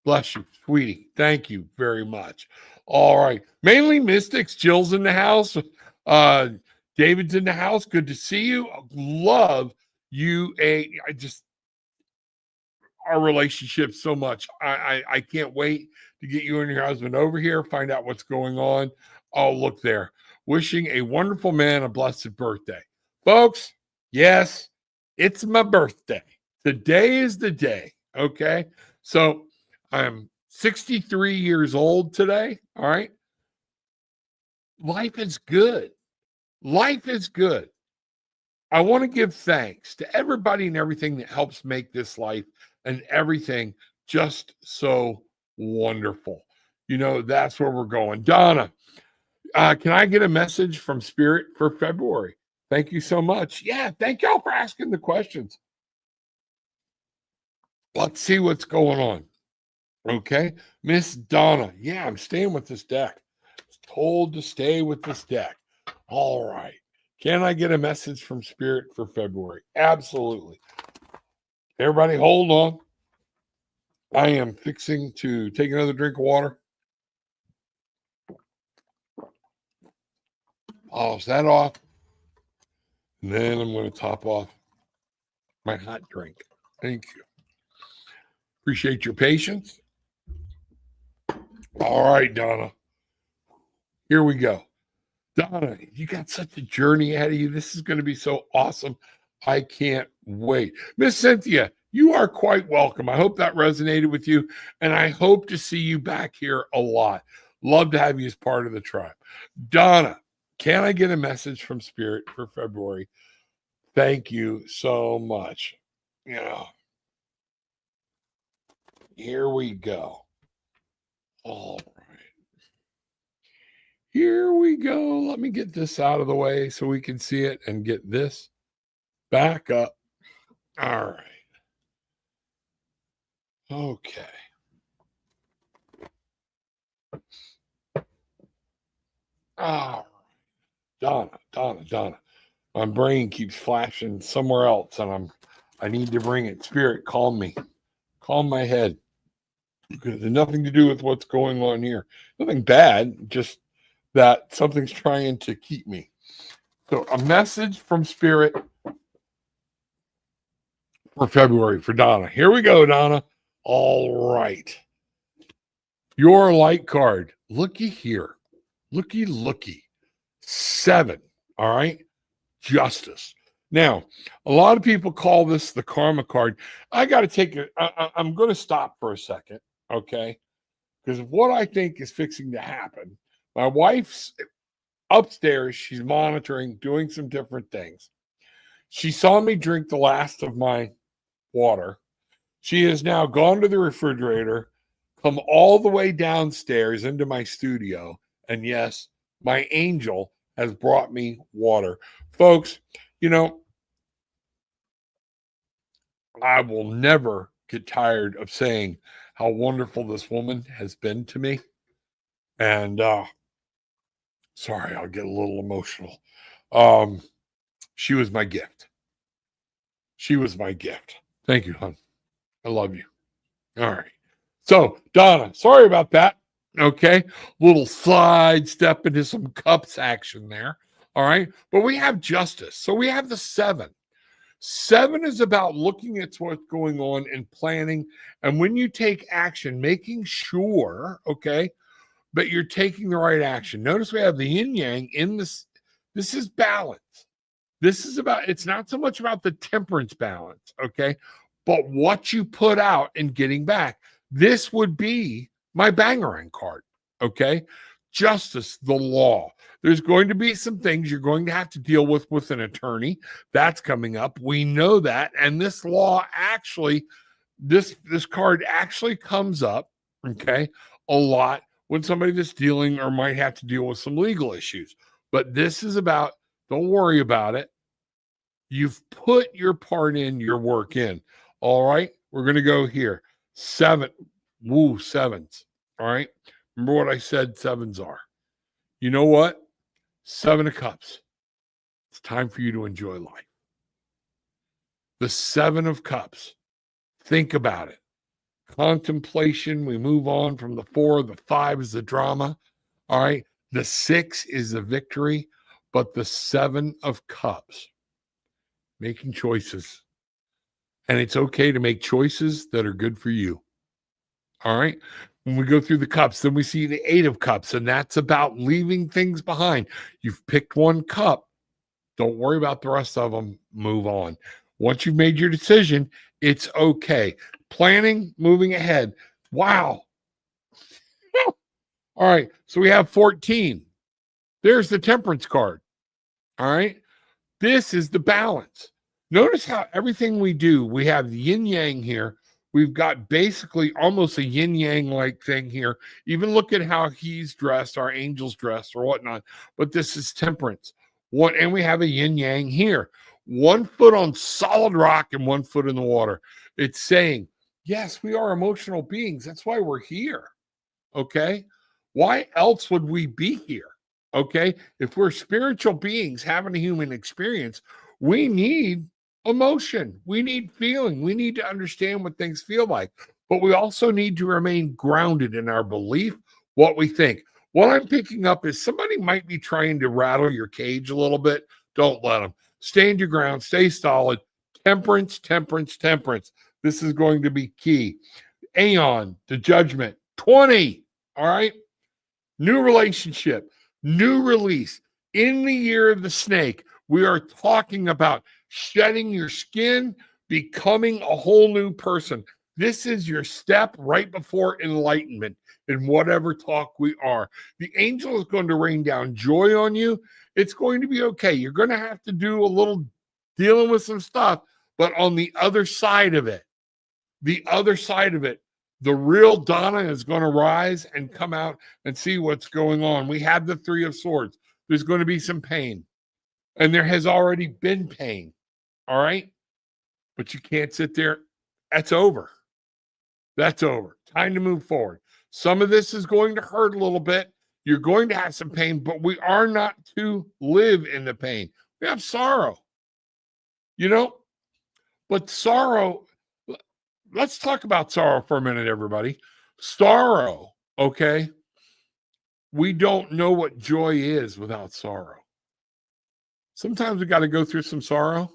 Bless you, sweetie. Thank you very much. All right. Mainly Mystics. Jill's in the house. David's in the house. Good to see you. Love you. Our relationship so much. I can't wait to get you and your husband over here, find out what's going on. Oh, look there. Wishing a wonderful man a blessed birthday. Folks, yes, it's my birthday. Today is the day. Okay. So I'm 63 years old today. All right. Life is good. Life is good. I want to give thanks to everybody and everything that helps make this life and everything just so wonderful. That's where we're going. Donna, can I get a message from Spirit for February? Thank you so much. Yeah, thank y'all for asking the questions. Let's see what's going on. Okay, Miss Donna. Yeah, I'm staying with this deck. I was told to stay with this deck. All right. Can I get a message from Spirit for February? Absolutely. Everybody, hold on. I am fixing to take another drink of water. Polish that off. And then I'm going to top off my hot drink. Thank you. Appreciate your patience. All right, Donna. Here we go. Donna, you got such a journey ahead of you. This is going to be so awesome. I can't wait. Miss Cynthia, you are quite welcome. I hope that resonated with you, and I hope to see you back here a lot. Love to have you as part of the tribe. Donna, Can I get a message from Spirit for February? Thank you so much. Here we go. All right. Here we go. Let me get this out of the way so we can see it and get this back up. All right. Okay. All right. Donna. My brain keeps flashing somewhere else, and I need to bring it. Spirit, calm me. Calm my head. Because it has nothing to do with what's going on here. Nothing bad, just that something's trying to keep me. So a message from Spirit for February for Donna. Here we go, Donna. All right. Your light card. Looky here. Looky. 7. All right. Justice. Now, a lot of people call this the karma card. I got to take it. I'm going to stop for a second. Okay. Because what I think is fixing to happen, my wife's upstairs. She's monitoring, doing some different things. She saw me drink the last of my water. She has now gone to the refrigerator, come all the way downstairs into my studio. And yes, my angel has brought me water. Folks, I will never get tired of saying how wonderful this woman has been to me. And sorry, I'll get a little emotional. She was my gift. Thank you, hon. I love you. All right. So, Donna, sorry about that. Okay. Little side step into some cups action there. All right. But we have justice. So we have the 7. 7 is about looking at what's going on and planning. And when you take action, making sure, okay, but you're taking the right action. Notice we have the yin yang in this. This is balance. This is about, it's not so much about the temperance balance, okay, but what you put out and getting back. This would be my bangerang card, okay? Justice, the law. There's going to be some things you're going to have to deal with an attorney. That's coming up. We know that. And this law actually, this card actually comes up, okay, a lot when somebody that's dealing or might have to deal with some legal issues. But this is about, don't worry about it. You've put your part in, your work in. All right, we're going to go here. 7. Woo, 7s. All right. Remember what I said 7s are. You know what? 7 of Cups. It's time for you to enjoy life. The 7 of Cups. Think about it. Contemplation. We move on from the 4. The 5 is the drama. All right. The 6 is the victory. But the 7 of Cups. Making choices. And it's okay to make choices that are good for you. All right. When we go through the cups, then we see the 8 of Cups, and that's about leaving things behind. You've picked one cup. Don't worry about the rest of them. Move on. Once you've made your decision, it's okay. Planning, moving ahead. Wow. All right. So we have 14. There's the temperance card. All right. This is the balance. Notice how everything we do, we have the yin yang here. We've got basically almost a yin yang like thing here. Even look at how he's dressed, our angel's dressed or whatnot. But this is temperance. And we have a yin yang here. 1 foot on solid rock and 1 foot in the water. It's saying, yes, we are emotional beings. That's why we're here. Okay. Why else would we be here? Okay. If we're spiritual beings having a human experience, we need emotion. We need feeling. We need to understand what things feel like. But we also need to remain grounded in our belief, what we think. What I'm picking up is somebody might be trying to rattle your cage a little bit. Don't let them. Stand your ground. Stay solid. Temperance. This is going to be key. Aeon, the judgment. 20. All right. New relationship. New release. In the year of the snake, we are talking about shedding your skin, becoming a whole new person. This is your step right before enlightenment. in whatever talk we are. The angel is going to rain down joy on you. It's going to be okay. You're going to have to do a little dealing with some stuff, but on the other side of it, the real Donna is going to rise and come out and see what's going on. We have the Three of Swords. There's going to be some pain, and there has already been pain. All right. But you can't sit there. That's over. That's over. Time to move forward. Some of this is going to hurt a little bit. You're going to have some pain, but we are not to live in the pain. We have sorrow, but sorrow, let's talk about sorrow for a minute, everybody. Sorrow, okay? We don't know what joy is without sorrow. Sometimes we got to go through some sorrow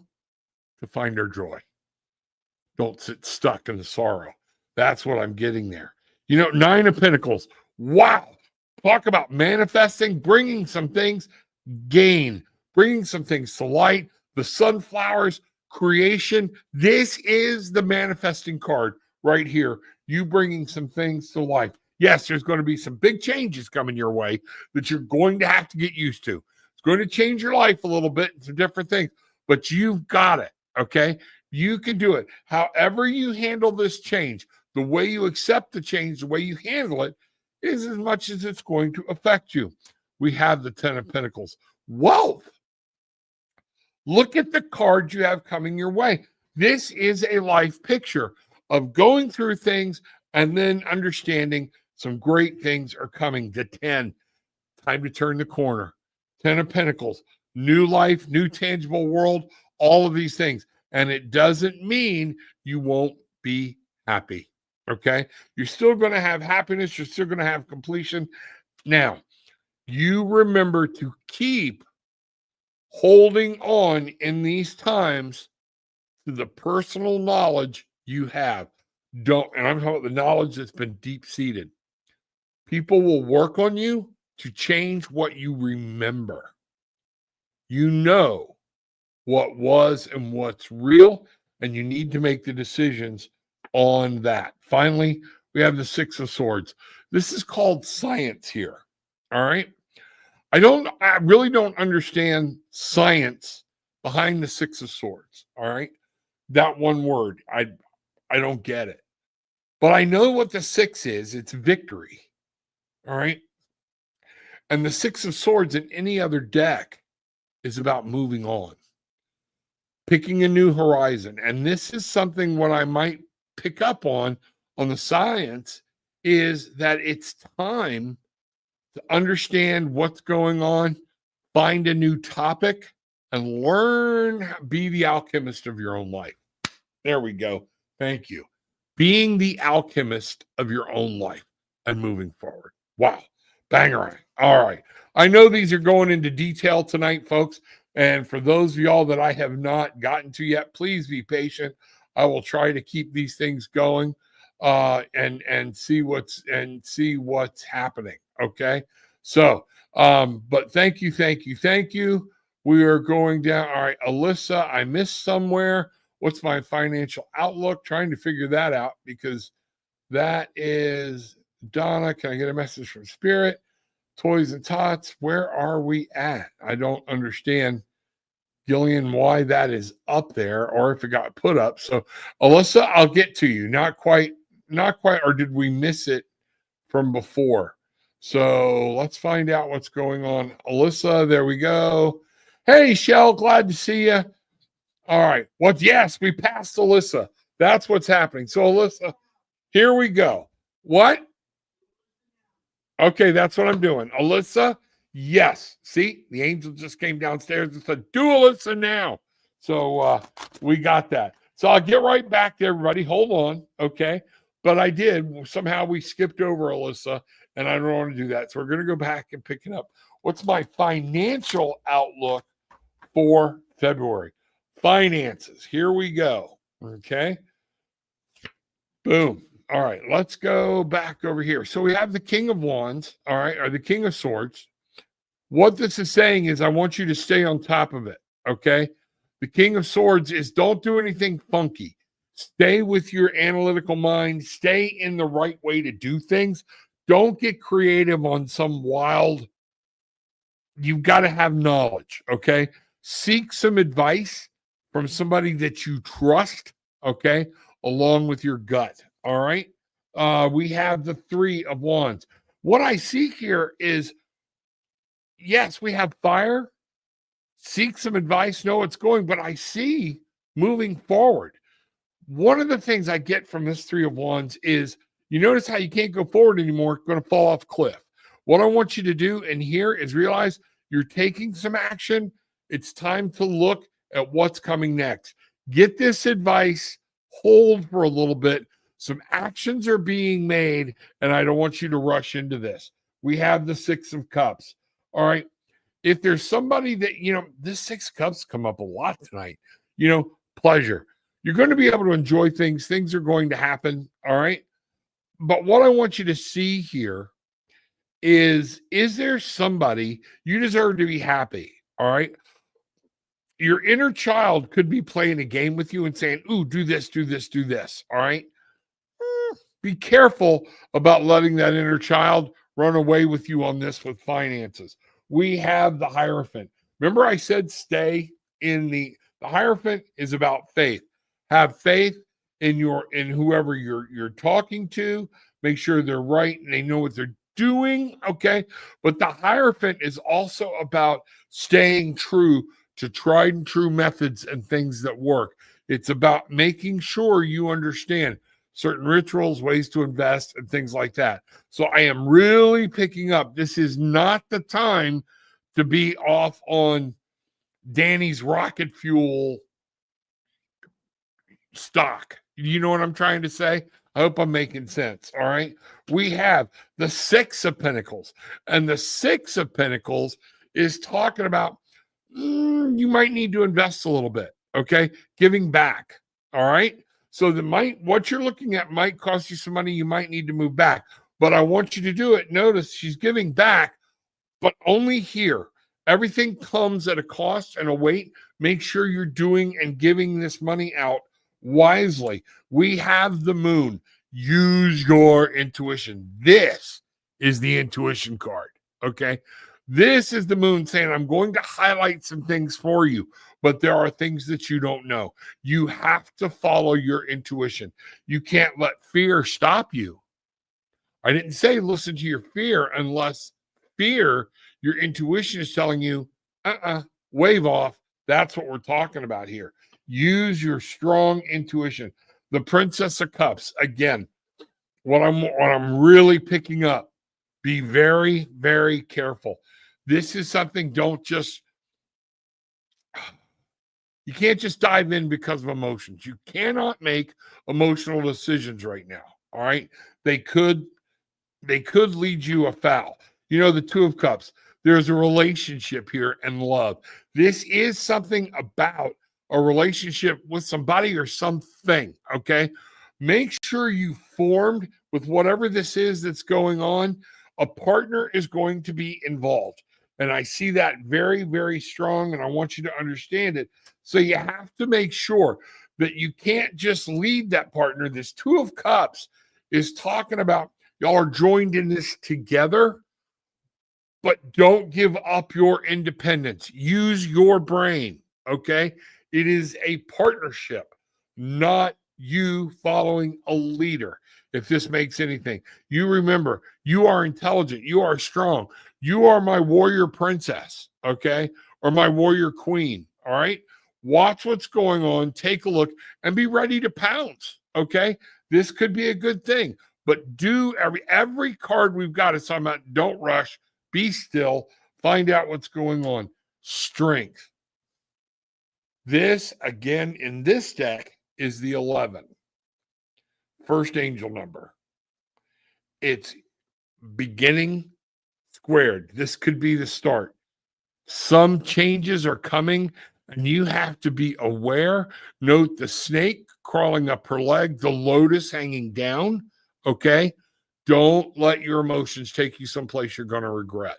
to find our joy. Don't sit stuck in the sorrow. That's what I'm getting there. Nine of Pentacles. Wow. Talk about manifesting, bringing some things, gain, bringing some things to light. The sunflowers, creation. This is the manifesting card right here. You bringing some things to life. Yes, there's going to be some big changes coming your way that you're going to have to get used to. It's going to change your life a little bit and some different things, but you've got it, okay? You can do it. However you handle this change, the way you accept the change, the way you handle it, is as much as it's going to affect you. We have the Ten of Pentacles. Wealth. Look at the cards you have coming your way. This is a life picture of going through things and then understanding some great things are coming. The 10, time to turn the corner. 10 of Pentacles, new life, new tangible world, all of these things. And it doesn't mean you won't be happy. Okay, you're still going to have happiness. You're still going to have completion. Now, you remember to keep holding on in these times to the personal knowledge you have. And I'm talking about the knowledge that's been deep-seated. People will work on you to change what you remember. You know what was and what's real, and you need to make the decisions on that. Finally, we have the Six of Swords. This is called science here. All right. I really don't understand science behind the Six of Swords. All right. That one word, I don't get it. But I know what the six is. It's victory. All right. And the Six of Swords in any other deck is about moving on, picking a new horizon. And this is something what I might pick up on the science is that it's time to understand what's going on, find a new topic, and learn, be the alchemist of your own life. There we go. Thank you. Being the alchemist of your own life and moving forward. Wow. Bangarang. All right. I know these are going into detail tonight, folks. And for those of y'all that I have not gotten to yet, please be patient. I will try to keep these things going and see what's happening. Okay. So, but thank you. We are going down. All right, Alyssa, I missed somewhere. What's my financial outlook? Trying to figure that out because that is Donna. Can I get a message from Spirit? Toys and Tots. Where are we at? I don't understand, Gillian, why that is up there or if it got put up. So Alyssa, I'll get to you. Not quite, or did we miss it from before? So let's find out what's going on. Alyssa, there we go. Hey, Shell, glad to see you. All right. Yes, we passed Alyssa. That's what's happening. So Alyssa, here we go. What? Okay, that's what I'm doing. Alyssa, yes. See, the angel just came downstairs and said, do Alyssa now. So we got that. So I'll get right back to everybody. Hold on. Okay. But I did. Somehow we skipped over Alyssa, and I don't want to do that. So we're going to go back and pick it up. What's my financial outlook for February? Finances. Here we go. Okay. Boom. All right. Let's go back over here. So we have the King of Wands, all right, or the King of Swords. What this is saying is I want you to stay on top of it. Okay. The King of Swords is don't do anything funky. Stay with your analytical mind. Stay in the right way to do things. Don't get creative on some wild. You've got to have knowledge, okay? Seek some advice from somebody that you trust, okay, along with your gut, all right? We have the Three of Wands. What I see here is, yes, we have fire. Seek some advice, know what's going, but I see moving forward. One of the things I get from this Three of Wands is, you notice how you can't go forward anymore, going to fall off a cliff. What I want you to do in here is realize you're taking some action. It's time to look at what's coming next. Get this advice, hold for a little bit. Some actions are being made, and I don't want you to rush into this. We have the Six of Cups. All right. If there's somebody that, this Six of Cups come up a lot tonight, pleasure. You're going to be able to enjoy things. Things are going to happen. All right. But what I want you to see here is there somebody you deserve to be happy? All right. Your inner child could be playing a game with you and saying, ooh, do this, do this, do this. All right. Be careful about letting that inner child run away with you on this with finances. We have the Hierophant. Remember I said stay in the Hierophant is about faith. Have faith in whoever you're talking to. Make sure they're right and they know what they're doing, okay? But the Hierophant is also about staying true to tried and true methods and things that work. It's about making sure you understand certain rituals, ways to invest, and things like that. So I am really picking up. This is not the time to be off on Danny's rocket fuel stock. You know what I'm trying to say? I hope I'm making sense. All right. We have the Six of Pentacles, and the Six of Pentacles is talking about you might need to invest a little bit. Okay. Giving back. All right. So what you're looking at might cost you some money. You might need to move back, but I want you to do it. Notice she's giving back, but only here. Everything comes at a cost and a weight. Make sure you're doing and giving this money out wisely. We have the Moon. Use your intuition. This is the intuition card. Okay. This is the Moon saying, I'm going to highlight some things for you, but there are things that you don't know. You have to follow your intuition. You can't let fear stop you. I didn't say listen to your fear unless fear, your intuition is telling you, wave off. That's what we're talking about here. Use your strong intuition. The Princess of Cups, again, what I'm really picking up, be very, very careful. This is something, you can't just dive in because of emotions. You cannot make emotional decisions right now. All right. They could lead you afoul. The Two of Cups, there's a relationship here and love. This is something about a relationship with somebody or something. Okay. Make sure you formed with whatever this is that's going on. A partner is going to be involved. And I see that very, very strong. And I want you to understand it. So you have to make sure that you can't just lead that partner. This Two of Cups is talking about y'all are joined in this together, but don't give up your independence. Use your brain, okay? It is a partnership, not you following a leader. If this makes anything, you remember, you are intelligent, you are strong, you are my warrior princess, okay? Or my warrior queen, all right? Watch what's going on, take a look, and be ready to pounce, okay? This could be a good thing, but do every card we've got is talking about don't rush, be still, find out what's going on. Strength. This, again, in this deck is the 11. First angel number. It's beginning squared. This could be the start. Some changes are coming, and you have to be aware. Note the snake crawling up her leg, the lotus hanging down, okay? Don't let your emotions take you someplace you're going to regret.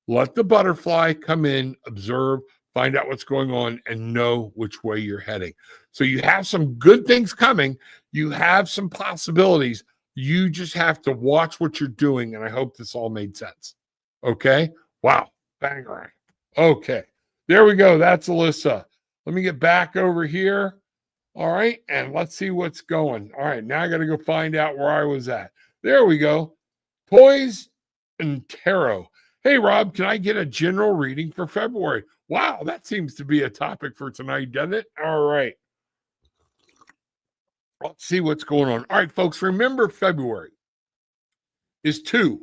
Let the butterfly come in, observe, find out what's going on, and know which way you're heading. So you have some good things coming. You have some possibilities. You just have to watch what you're doing, and I hope this all made sense. Okay? Wow. Bang. Okay. There we go. That's Alyssa. Let me get back over here. All right. And let's see what's going. All right. Now I got to go find out where I was at. There we go. Toys and tarot. Hey, Rob, can I get a general reading for February? Wow. That seems to be a topic for tonight, doesn't it? All right. Let's see what's going on. All right, folks. Remember, February is 2.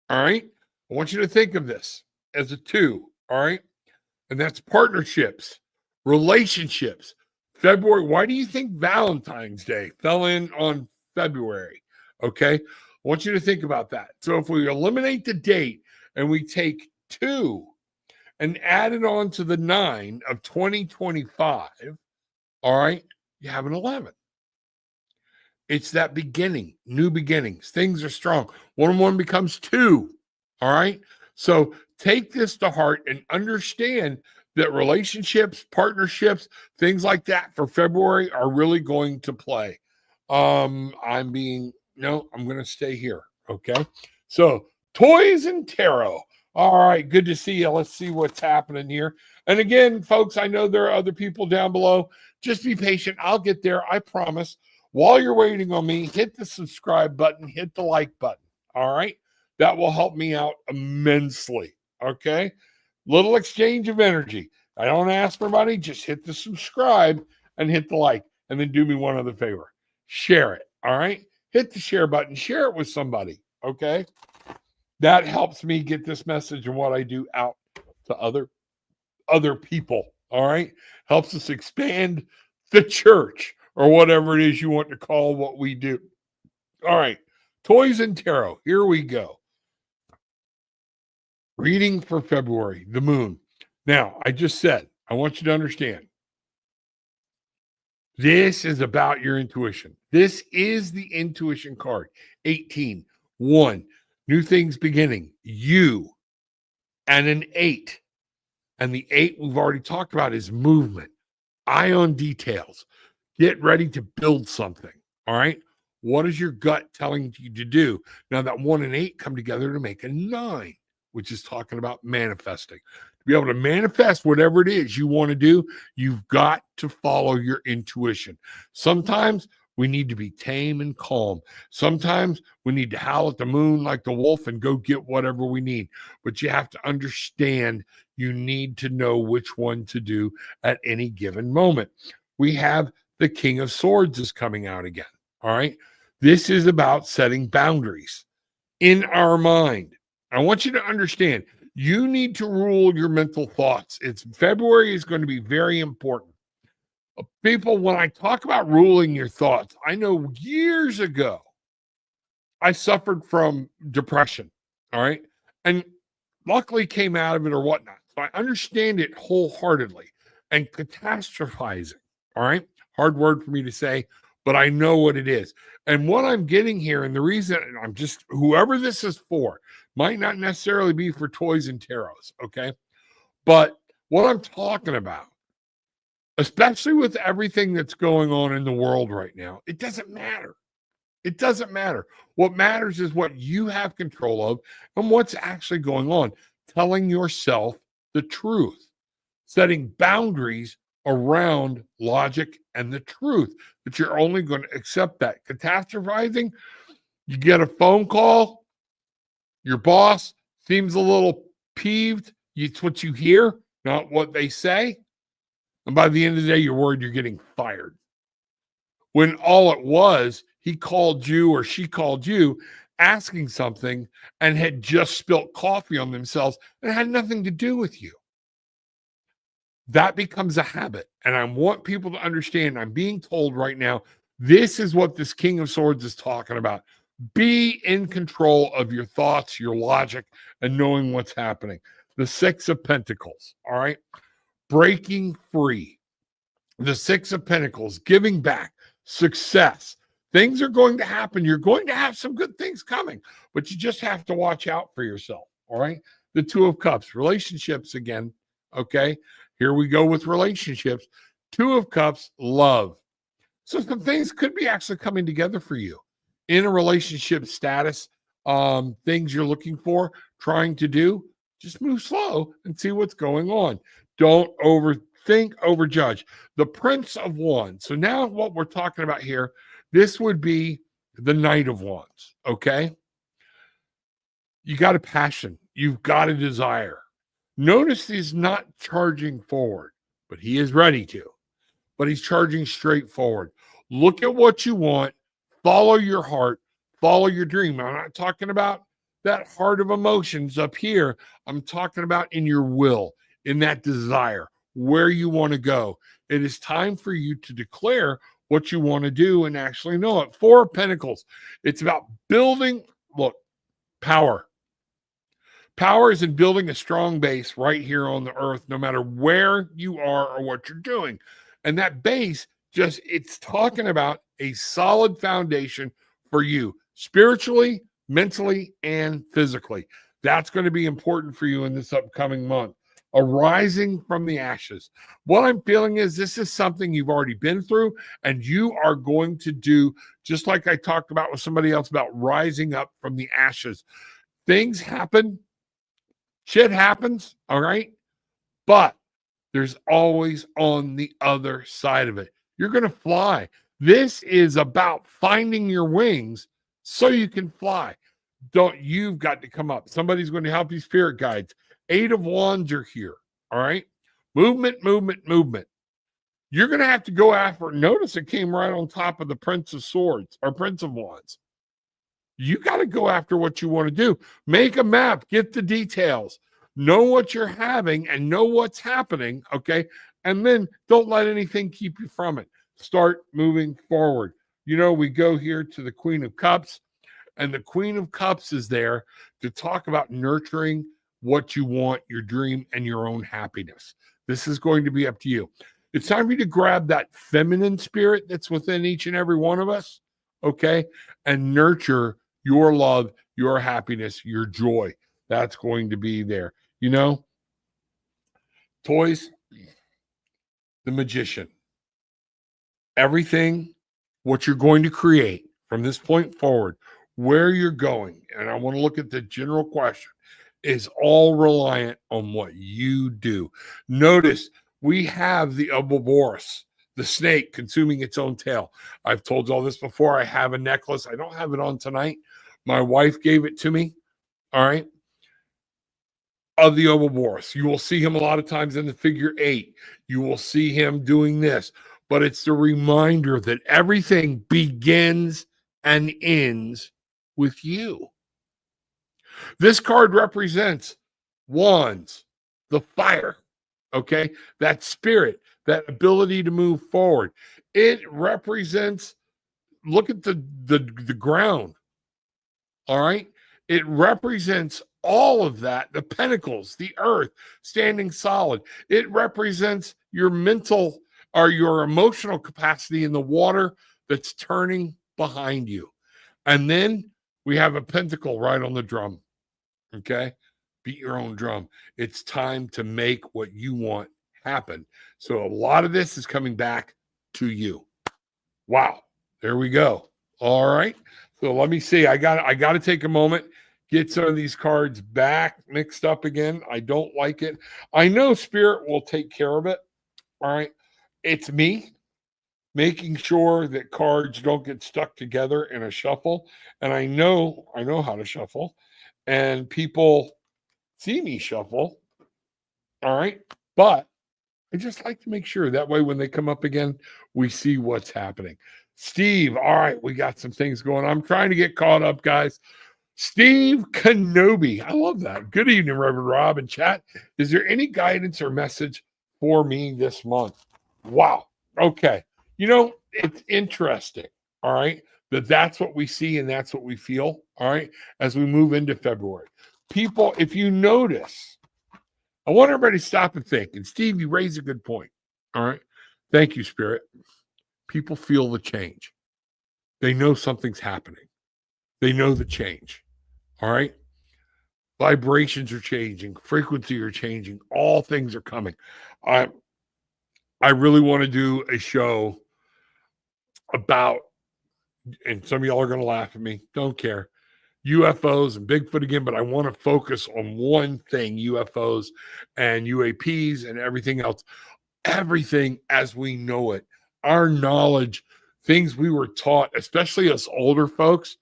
All right. I want you to think of this as a 2. All right. And that's partnerships, relationships. February. Why do you think Valentine's Day fell in on February? Okay. I want you to think about that. So if we eliminate the date and we take 2 and add it on to the 9 of 2025, all right, you have an 11. It's that beginning, new beginnings. Things are strong. 1 and 1 becomes 2. All right. So take this to heart and understand that relationships, partnerships, things like that for February are really going to play. I'm going to stay here. Okay. So toys and tarot. All right. Good to see you. Let's see what's happening here. And again, folks, I know there are other people down below. Just be patient. I'll get there. I promise. While you're waiting on me, hit the subscribe button, hit the like button. All right. That will help me out immensely. Okay. Little exchange of energy. I don't ask for money. Just hit the subscribe and hit the like. And then do me one other favor. Share it. All right. Hit the share button. Share it with somebody. Okay. That helps me get this message and what I do out to other people. All right. Helps us expand the church or whatever it is you want to call what we do. All right. Toys and tarot. Here we go. Reading for February, the moon. Now, I just said, I want you to understand. This is about your intuition. This is the intuition card. 18, 1, new things beginning, you, and an 8. And the 8 we've already talked about is movement, eye on details. Get ready to build something. All right. What is your gut telling you to do? Now that 1 and 8 come together to make a 9, which is talking about manifesting. To be able to manifest whatever it is you want to do, you've got to follow your intuition. Sometimes we need to be tame and calm. Sometimes we need to howl at the moon like the wolf and go get whatever we need. But you have to understand you need to know which one to do at any given moment. We have the King of Swords is coming out again. All right. This is about setting boundaries in our mind. I want you to understand you need to rule your mental thoughts. February is going to be very important. People, when I talk about ruling your thoughts, I know years ago I suffered from depression. All right. And luckily came out of it or whatnot. So I understand it wholeheartedly. And catastrophizing. All right. Hard word for me to say, but I know what it is. And what I'm getting here, and the reason whoever this is for, might not necessarily be for toys and tarots, okay? But what I'm talking about, especially with everything that's going on in the world right now, it doesn't matter. It doesn't matter. What matters is what you have control of and what's actually going on. Telling yourself the truth. Setting boundaries around logic and the truth, that you're only going to accept that. Catastrophizing, you get a phone call, your boss seems a little peeved. It's what you hear, not what they say. And by the end of the day, you're worried you're getting fired. When all it was, he called you or she called you asking something and had just spilt coffee on themselves and it had nothing to do with you. That becomes a habit. And I want people to understand, I'm being told right now, this is what this King of Swords is talking about. Be in control of your thoughts, your logic, and knowing what's happening. The 6 of Pentacles, all right? Breaking free. The 6 of Pentacles, giving back, success. Things are going to happen. You're going to have some good things coming, but you just have to watch out for yourself, all right? The 2 of Cups, relationships again, okay? Here we go with relationships. 2 of Cups, love. So some things could be actually coming together for you. in a relationship status, things you're looking for, trying to do, just move slow and see what's going on. Don't overthink, overjudge. The Prince of Wands. So now what we're talking about here, this would be the Knight of Wands, okay? You got a passion. You've got a desire. Notice he's not charging forward, but he is ready to. But he's charging straight forward. Look at what you want. Follow your heart. Follow your dream. I'm not talking about that heart of emotions up here. I'm talking about in your will, in that desire, where you want to go. It is time for you to declare what you want to do and actually know it. Four of Pentacles. It's about building, look, power. Power is in building a strong base right here on the earth, no matter where you are or what you're doing. And that base it's talking about a solid foundation for you spiritually, mentally, and physically. That's going to be important for you in this upcoming month. Arising from the ashes. What I'm feeling is this is something you've already been through, and you are going to do just like I talked about with somebody else about rising up from the ashes. Things happen. Shit happens, all right? But there's always on the other side of it. You're going to fly. This is about finding your wings so you can fly. You've got to come up. Somebody's going to help you, spirit guides. 8 of Wands are here, all right? Movement, movement, movement. You're going to have to go after it. Notice it came right on top of the Prince of Swords or Prince of Wands. You got to go after what you want to do. Make a map, get the details, know what you're having and know what's happening, okay? And then don't let anything keep you from it. Start moving forward. You know, we go here to the Queen of Cups, and the Queen of Cups is there to talk about nurturing what you want, your dream, and your own happiness. This is going to be up to you. It's time for you to grab that feminine spirit that's within each and every one of us, okay? And nurture your love, your happiness, your joy. That's going to be there. You know, toys, the magician. Everything, what you're going to create from this point forward, where you're going, and I want to look at the general question, is all reliant on what you do. Notice we have the Ouroboros, the snake consuming its own tail. I've told you all this before. I have a necklace. I don't have it on tonight. My wife gave it to me, all right, of the Ouroboros. You will see him a lot of times in the figure 8. You will see him doing this, but it's the reminder that everything begins and ends with you. This card represents wands, the fire, okay? That spirit, that ability to move forward. It represents, look at the ground. All right. It represents all of that, the pentacles, the earth standing solid. It represents your mental or your emotional capacity in the water that's turning behind you. And then we have a pentacle right on the drum. Okay. Beat your own drum. It's time to make what you want happen. So a lot of this is coming back to you. Wow. There we go. All right. So let me see. I got to take a moment, get some of these cards back mixed up again. I don't like it. I know Spirit will take care of it. All right. It's me making sure that cards don't get stuck together in a shuffle. And I know how to shuffle, and people see me shuffle. All right. But I just like to make sure that way when they come up again, we see what's happening. Steve, all right, we got some things going on. I'm trying to get caught up, guys. Steve Kenobi, I love that. Good evening, Reverend Rob and chat. Is there any guidance or message for me this month? Wow. Okay. You know, it's interesting, all right, that's what we see and that's what we feel, all right, as we move into February. People, if you notice, I want everybody to stop and think. And Steve, you raise a good point, all right? Thank you, Spirit. People feel the change. They know something's happening. They know the change. All right. Vibrations are changing. Frequency are changing. All things are coming. I really want to do a show about and some of y'all are going to laugh at me. Don't care. UFOs and Bigfoot again, but I want to focus on one thing, UFOs and UAPs and everything else. Everything as we know it, our knowledge, things we were taught, especially us older folks,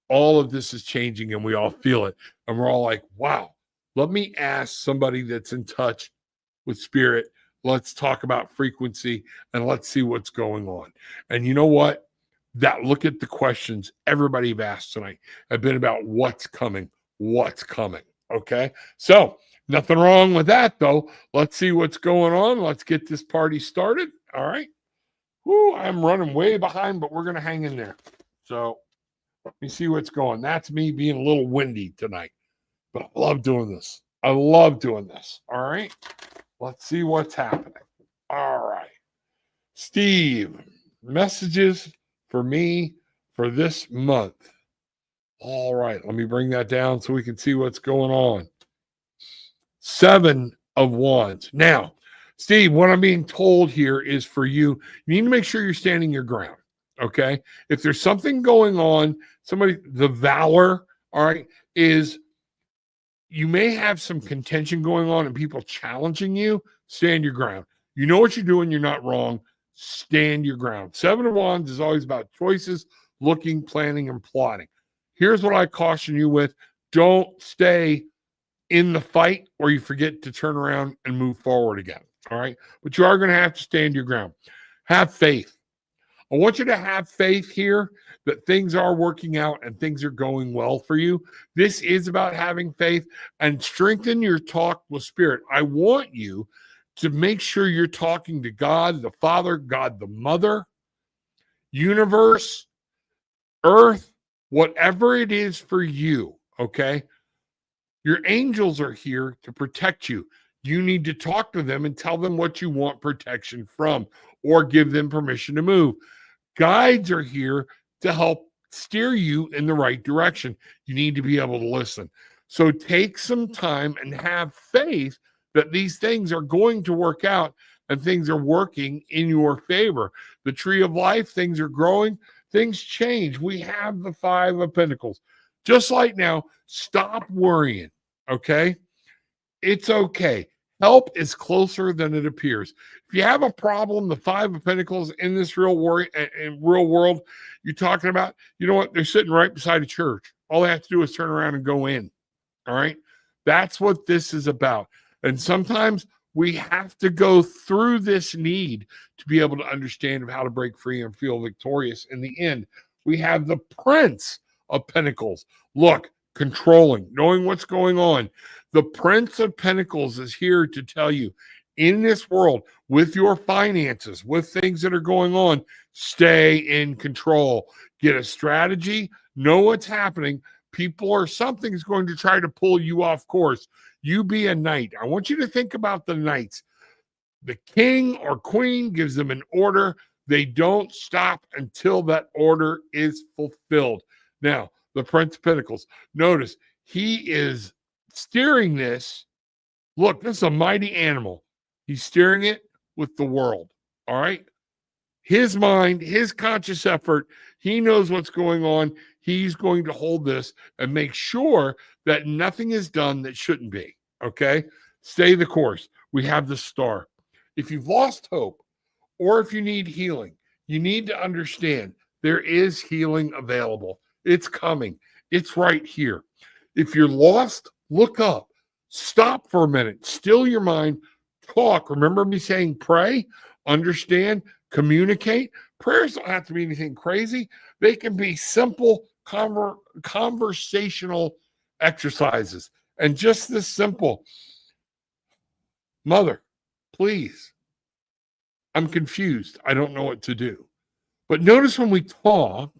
all of this is changing and we all feel it. And we're all like, wow, let me ask somebody that's in touch with spirit. Let's talk about frequency and let's see what's going on. And you know what? Look at the questions everybody have asked tonight have been about what's coming. Okay. So nothing wrong with that though. Let's see what's going on. Let's get this party started. All right. Whoo, I'm running way behind, but we're going to hang in there. So let me see what's going. That's me being a little windy tonight, but I love doing this. All right. Let's see what's happening. All right. Steve, messages for me for this month. All right. Let me bring that down so we can see what's going on. 7 of Wands. Now, Steve, what I'm being told here is for you, you need to make sure you're standing your ground. Okay. If there's something going on, the valor, all right, is you may have some contention going on and people challenging you. Stand your ground. You know what you're doing. You're not wrong. Stand your ground. 7 of Wands is always about choices, looking, planning, and plotting. Here's what I caution you with. Don't stay in the fight or you forget to turn around and move forward again. All right. But you are going to have to stand your ground. Have faith. I want you to have faith here that things are working out and things are going well for you. This is about having faith and strengthen your talk with spirit. I want you to make sure you're talking to God, the Father, God, the Mother, universe, earth, whatever it is for you, okay? Your angels are here to protect you. You need to talk to them and tell them what you want protection from or give them permission to move. Guides are here to help steer you in the right direction. You need to be able to listen. So take some time and have faith that these things are going to work out and things are working in your favor. The tree of life, things are growing, things change. We have the 5 of Pentacles. Just like now, stop worrying, okay? It's okay. Help is closer than it appears. If you have a problem, the 5 of Pentacles in this real world you're talking about, you know what? They're sitting right beside a church. All they have to do is turn around and go in, all right? That's what this is about. And sometimes we have to go through this need to be able to understand how to break free and feel victorious in the end. We have the Prince of Pentacles. Look, controlling, knowing what's going on. The Prince of Pentacles is here to tell you in this world, with your finances, with things that are going on, stay in control. Get a strategy, know what's happening. Something's going to try to pull you off course. You be a knight. I want you to think about the knights. The king or queen gives them an order. They don't stop until that order is fulfilled. Now, the Prince of Pentacles, notice he is steering this. Look, this is a mighty animal. He's steering it with the world. All right. His mind, his conscious effort, he knows what's going on. He's going to hold this and make sure that nothing is done that shouldn't be. Okay. Stay the course. We have the Star. If you've lost hope or if you need healing, you need to understand there is healing available. It's coming. It's right here. If you're lost, look up. Stop for a minute. Still your mind. Talk. Remember me saying pray, understand, communicate. Prayers don't have to be anything crazy. They can be simple conversational exercises. And just this simple. Mother, please. I'm confused. I don't know what to do. But notice when we talk,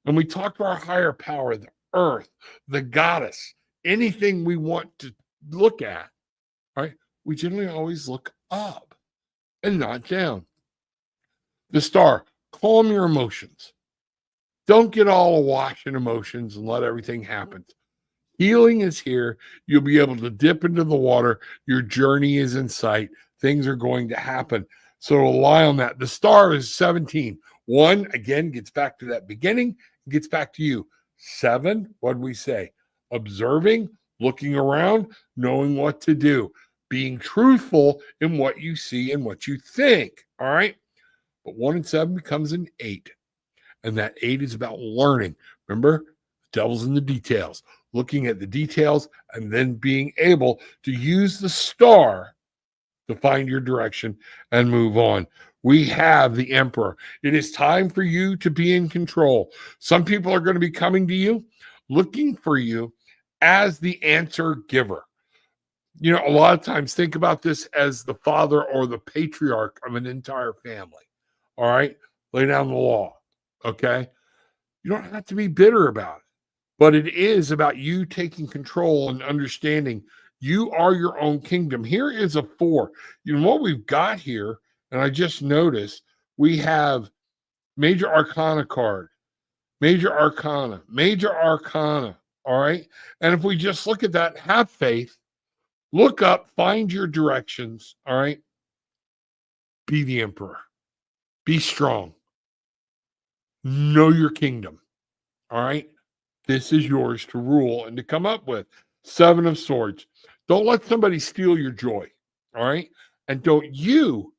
and we talk to our higher power, the earth, the goddess, anything we want to look at, right? We generally always look up and not down. The Star, calm your emotions. Don't get all awash in emotions and let everything happen. Healing is here. You'll be able to dip into the water. Your journey is in sight. Things are going to happen. So rely on that. The star is 17. 1, again, gets back to that beginning, gets back to you. 7, what did we say? Observing, looking around, knowing what to do, being truthful in what you see and what you think. All right. But 1 and 7 becomes an 8. And that 8 is about learning. Remember, the devil's in the details, looking at the details and then being able to use the star to find your direction and move on. We have the Emperor. It is time for you to be in control. Some people are going to be coming to you, looking for you as the answer giver. You know, a lot of times think about this as the father or the patriarch of an entire family. All right? Lay down the law. Okay? You don't have to be bitter about it, but it is about you taking control and understanding you are your own kingdom. Here is a 4. You know what we've got here, and I just noticed we have major arcana card, major arcana, major arcana. All right. And if we just look at that, have faith, look up, find your directions. All right. Be the emperor, be strong, know your kingdom. All right. This is yours to rule and to come up with. 7 of Swords. Don't let somebody steal your joy. All right. And don't you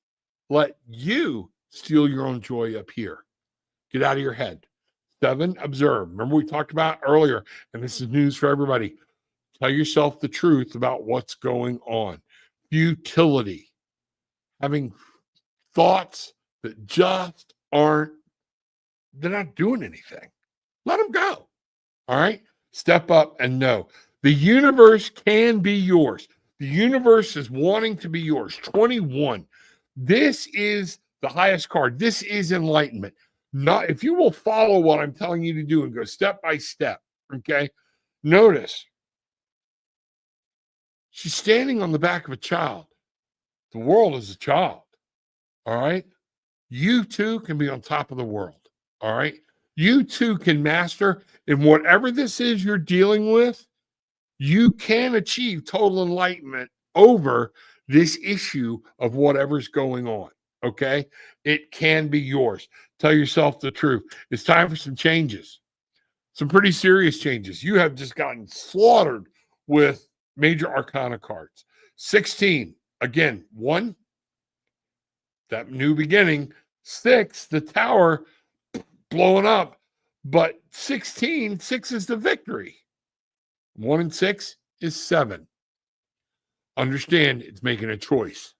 let you steal your own joy up here. Get out of your head. 7, observe. Remember we talked about earlier, and this is news for everybody. Tell yourself the truth about what's going on. Futility. Having thoughts that just aren't, they're not doing anything. Let them go. All right? Step up and know. The universe can be yours. The universe is wanting to be yours. 21. This is the highest card. This is enlightenment. Not if you will follow what I'm telling you to do and go step by step. Okay. Notice she's standing on the back of a child. The world is a child. All right. You too can be on top of the world. All right. You too can master in whatever this is you're dealing with. You can achieve total enlightenment over this issue of whatever's going on. Okay. It can be yours. Tell yourself the truth. It's time for some changes, some pretty serious changes. You have just gotten slaughtered with major arcana cards. 16, again, 1, that new beginning. 6, the tower blowing up. But 16, 6 is the victory. 1 and 6 is 7. Understand it's making a choice.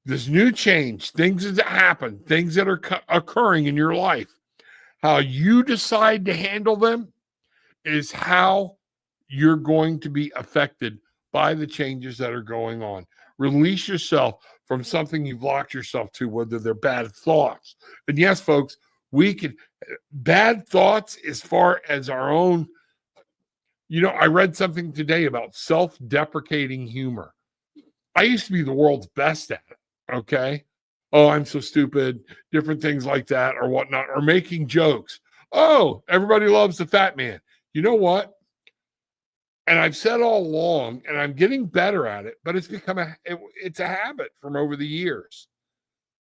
This new change, things that happen, things that are occurring in your life, how you decide to handle them is how you're going to be affected by the changes that are going on. Release yourself from something you've locked yourself to, whether they're bad thoughts. And yes, folks, we can, bad thoughts as far as our own. You know, I read something today about self-deprecating humor. I used to be the world's best at it. Okay. Oh, I'm so stupid. Different things like that or whatnot, or making jokes. Oh, everybody loves the fat man. You know what? And I've said all along, and I'm getting better at it, but it's become it's a habit from over the years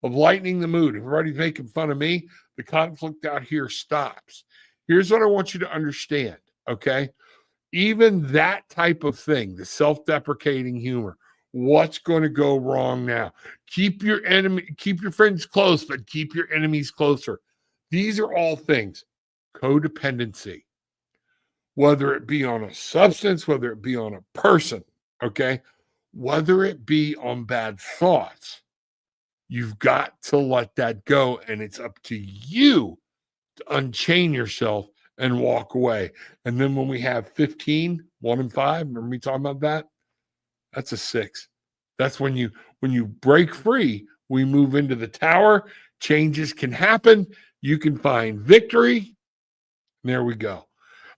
of lightening the mood. If everybody's making fun of me, the conflict out here stops. Here's what I want you to understand. Okay. Even that type of thing, the self-deprecating humor, what's going to go wrong now? Keep your friends close, but keep your enemies closer. These are all things. Codependency, whether it be on a substance, whether it be on a person, okay? Whether it be on bad thoughts, you've got to let that go. And it's up to you to unchain yourself and walk away. And then when we have 15, 1 and 5, remember me talking about that? That's a 6. That's when you break free, we move into the tower. Changes can happen. You can find victory. There we go.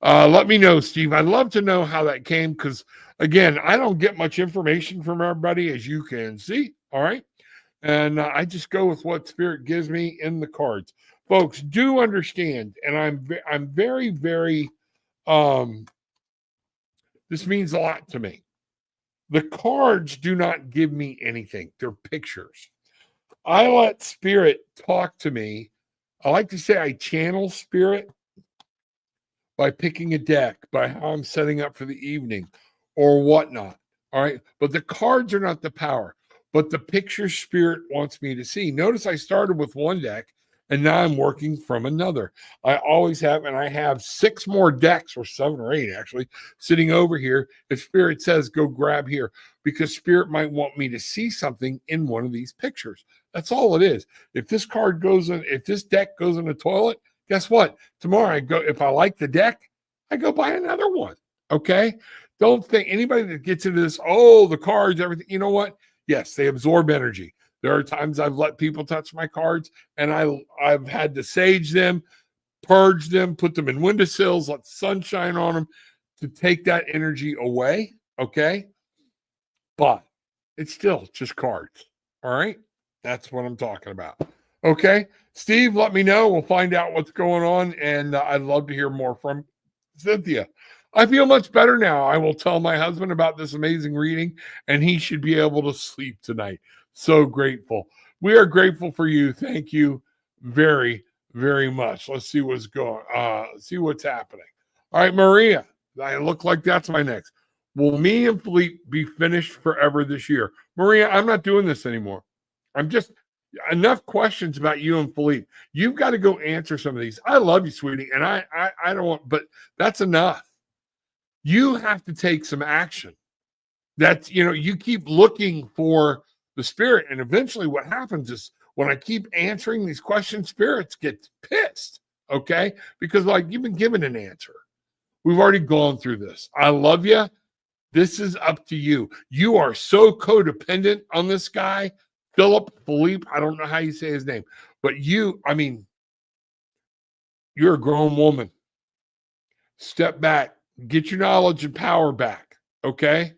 Let me know, Steve. I'd love to know how that came because, again, I don't get much information from everybody, as you can see. All right. And I just go with what Spirit gives me in the cards. Folks, do understand, and I'm very, very, this means a lot to me. The cards do not give me anything. They're pictures. I let spirit talk to me. I like to say I channel spirit by picking a deck, by how I'm setting up for the evening or whatnot. All right. But the cards are not the power, but the picture spirit wants me to see. Notice I started with one deck and now I'm working from another. I always have, and I have 6 more decks, or 7 or 8 actually, sitting over here. If spirit says go grab here, because spirit might want me to see something in one of these pictures. That's all it is. If this card goes in, if this deck goes in the toilet, guess what? Tomorrow I go, if I like the deck, I go buy another one. Okay. Don't think anybody that gets into this, oh, the cards, everything, you know what? Yes, they absorb energy. There are times I've let people touch my cards and I've had to sage them, purge them, put them in windowsills, let sunshine on them to take that energy away. Okay. But it's still just cards. All right. That's what I'm talking about. Okay. Steve, let me know. We'll find out what's going on. And I'd love to hear more from Cynthia. I feel much better now. I will tell my husband about this amazing reading, and he should be able to sleep tonight. So grateful. We are grateful for you. Thank you very, very much. Let's see what's going. See what's happening. All right, Maria. I look like that's my next. Will me and Philippe be finished forever this year? Maria, I'm not doing this anymore. I'm just enough questions about you and Philippe. You've got to go answer some of these. I love you, sweetie, and I don't want, but that's enough. You have to take some action. That's, you keep looking for the spirit, and eventually what happens is when I keep answering these questions, spirits get pissed, okay? Because like you've been given an answer. We've already gone through this. I love you. This is up to you. You are so codependent on this guy, Philippe, I don't know how you say his name, but you're a grown woman. Step back, get your knowledge and power back, okay?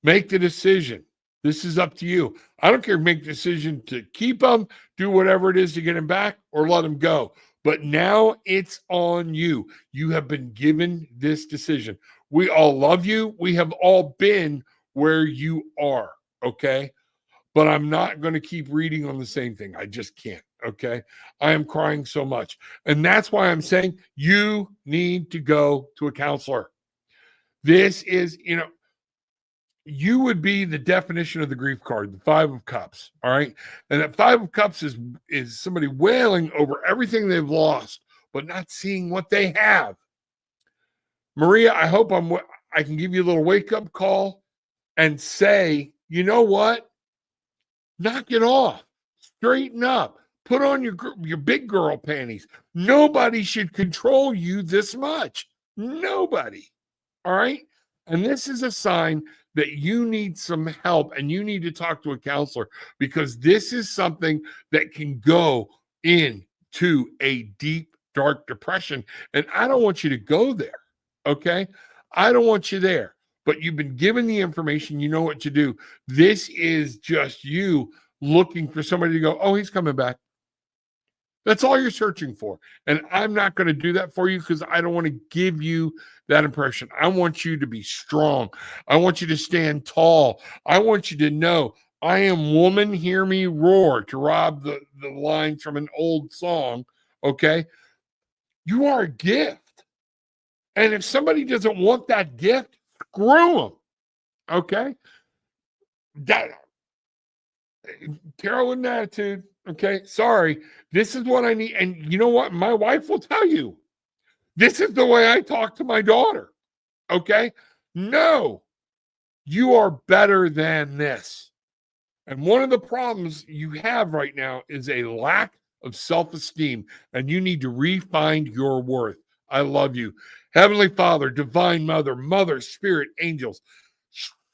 Make the decision. This is up to you. I don't care if you make the decision to keep him, do whatever it is to get him back, or let him go. But now it's on you. You have been given this decision. We all love you. We have all been where you are, okay? But I'm not going to keep reading on the same thing. I just can't, okay? I am crying so much. And that's why I'm saying you need to go to a counselor. This is, you would be the definition of the grief card, the 5 of Cups, all right? And that 5 of Cups is somebody wailing over everything they've lost, but not seeing what they have. Maria, I hope I can give you a little wake-up call and say, you know what? Knock it off. Straighten up. Put on your big girl panties. Nobody should control you this much. Nobody. All right? And this is a sign that you need some help and you need to talk to a counselor, because this is something that can go into a deep, dark depression. And I don't want you to go there. Okay? I don't want you there. But you've been given the information. You know what to do. This is just you looking for somebody to go, oh, he's coming back. That's all you're searching for. And I'm not going to do that for you because I don't want to give you that impression. I want you to be strong. I want you to stand tall. I want you to know I am woman, hear me roar, to rob the lines from an old song. Okay. You are a gift. And if somebody doesn't want that gift, screw them. Okay. Tarot and attitude. Okay. Sorry. This is what I need. And you know what? My wife will tell you. This is the way I talk to my daughter. Okay. No, you are better than this. And one of the problems you have right now is a lack of self-esteem, and you need to refine your worth. I love you. Heavenly Father, Divine Mother, Mother, Spirit, angels,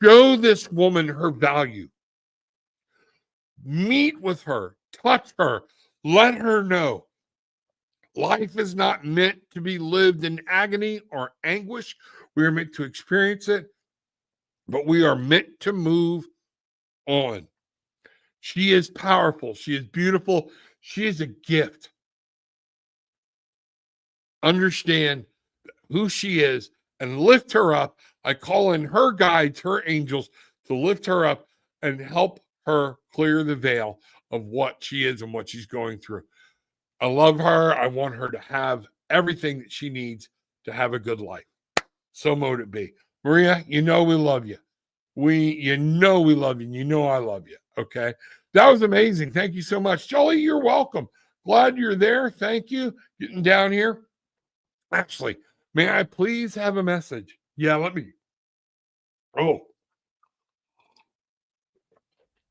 show this woman her value. Meet with her, touch her, let her know life is not meant to be lived in agony or anguish. We are meant to experience it, but we are meant to move on. She is powerful. She is beautiful. She is a gift. Understand who she is and lift her up. I call in her guides, her angels, to lift her up and help her clear the veil of what she is and what she's going through. I love her. I want her to have everything that she needs to have a good life. So mote it be. Maria, you know we love you. You know we love you. And you know I love you. Okay. That was amazing. Thank you so much. Jolie, you're welcome. Glad you're there. Thank you. Getting down here. Actually, may I please have a message? Yeah, let me. Oh,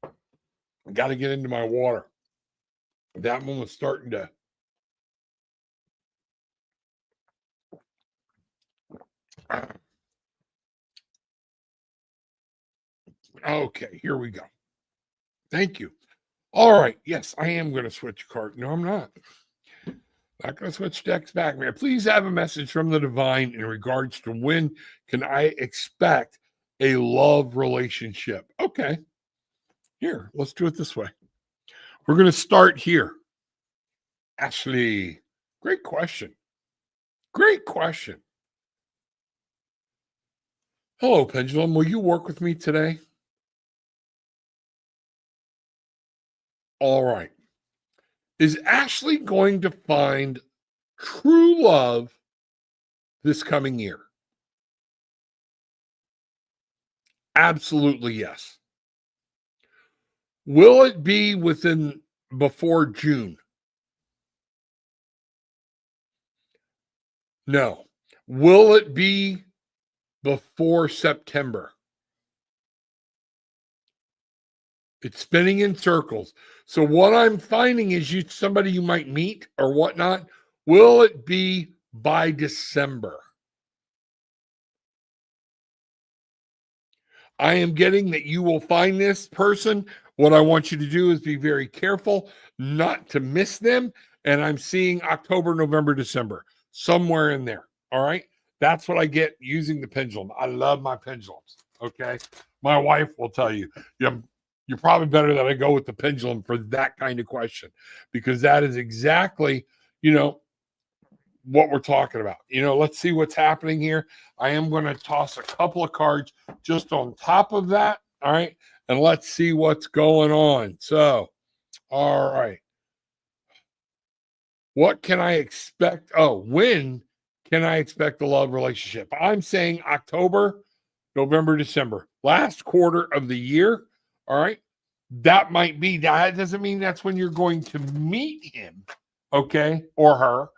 I got to get into my water. That one was starting to. Okay, here we go. Thank you. All right. Yes, I am going to switch card. No, I'm not. Not going to switch decks back, man. Please have a message from the divine in regards to when can I expect a love relationship? Okay. Here, let's do it this way. We're going to start here. Ashley, great question. Great question. Hello, Pendulum. Will you work with me today? All right. Is Ashley going to find true love this coming year? Absolutely yes. Will it be before June? No. Will it be before September? It's spinning in circles. So what I'm finding is somebody you might meet or whatnot. Will it be by December? I am getting that you will find this person. What I want you to do is be very careful not to miss them. And I'm seeing October, November, December, somewhere in there. All right. That's what I get using the pendulum. I love my pendulums. Okay. My wife will tell you, you're probably better that I go with the pendulum for that kind of question, because that is exactly, what we're talking about. Let's see what's happening here. I am going to toss a couple of cards just on top of that. All right. And let's see what's going on. So, all right. What can I expect? Oh, when can I expect a love relationship? I'm saying October, November, December, last quarter of the year. All right. That might be, that doesn't mean that's when you're going to meet him. Okay. Or her.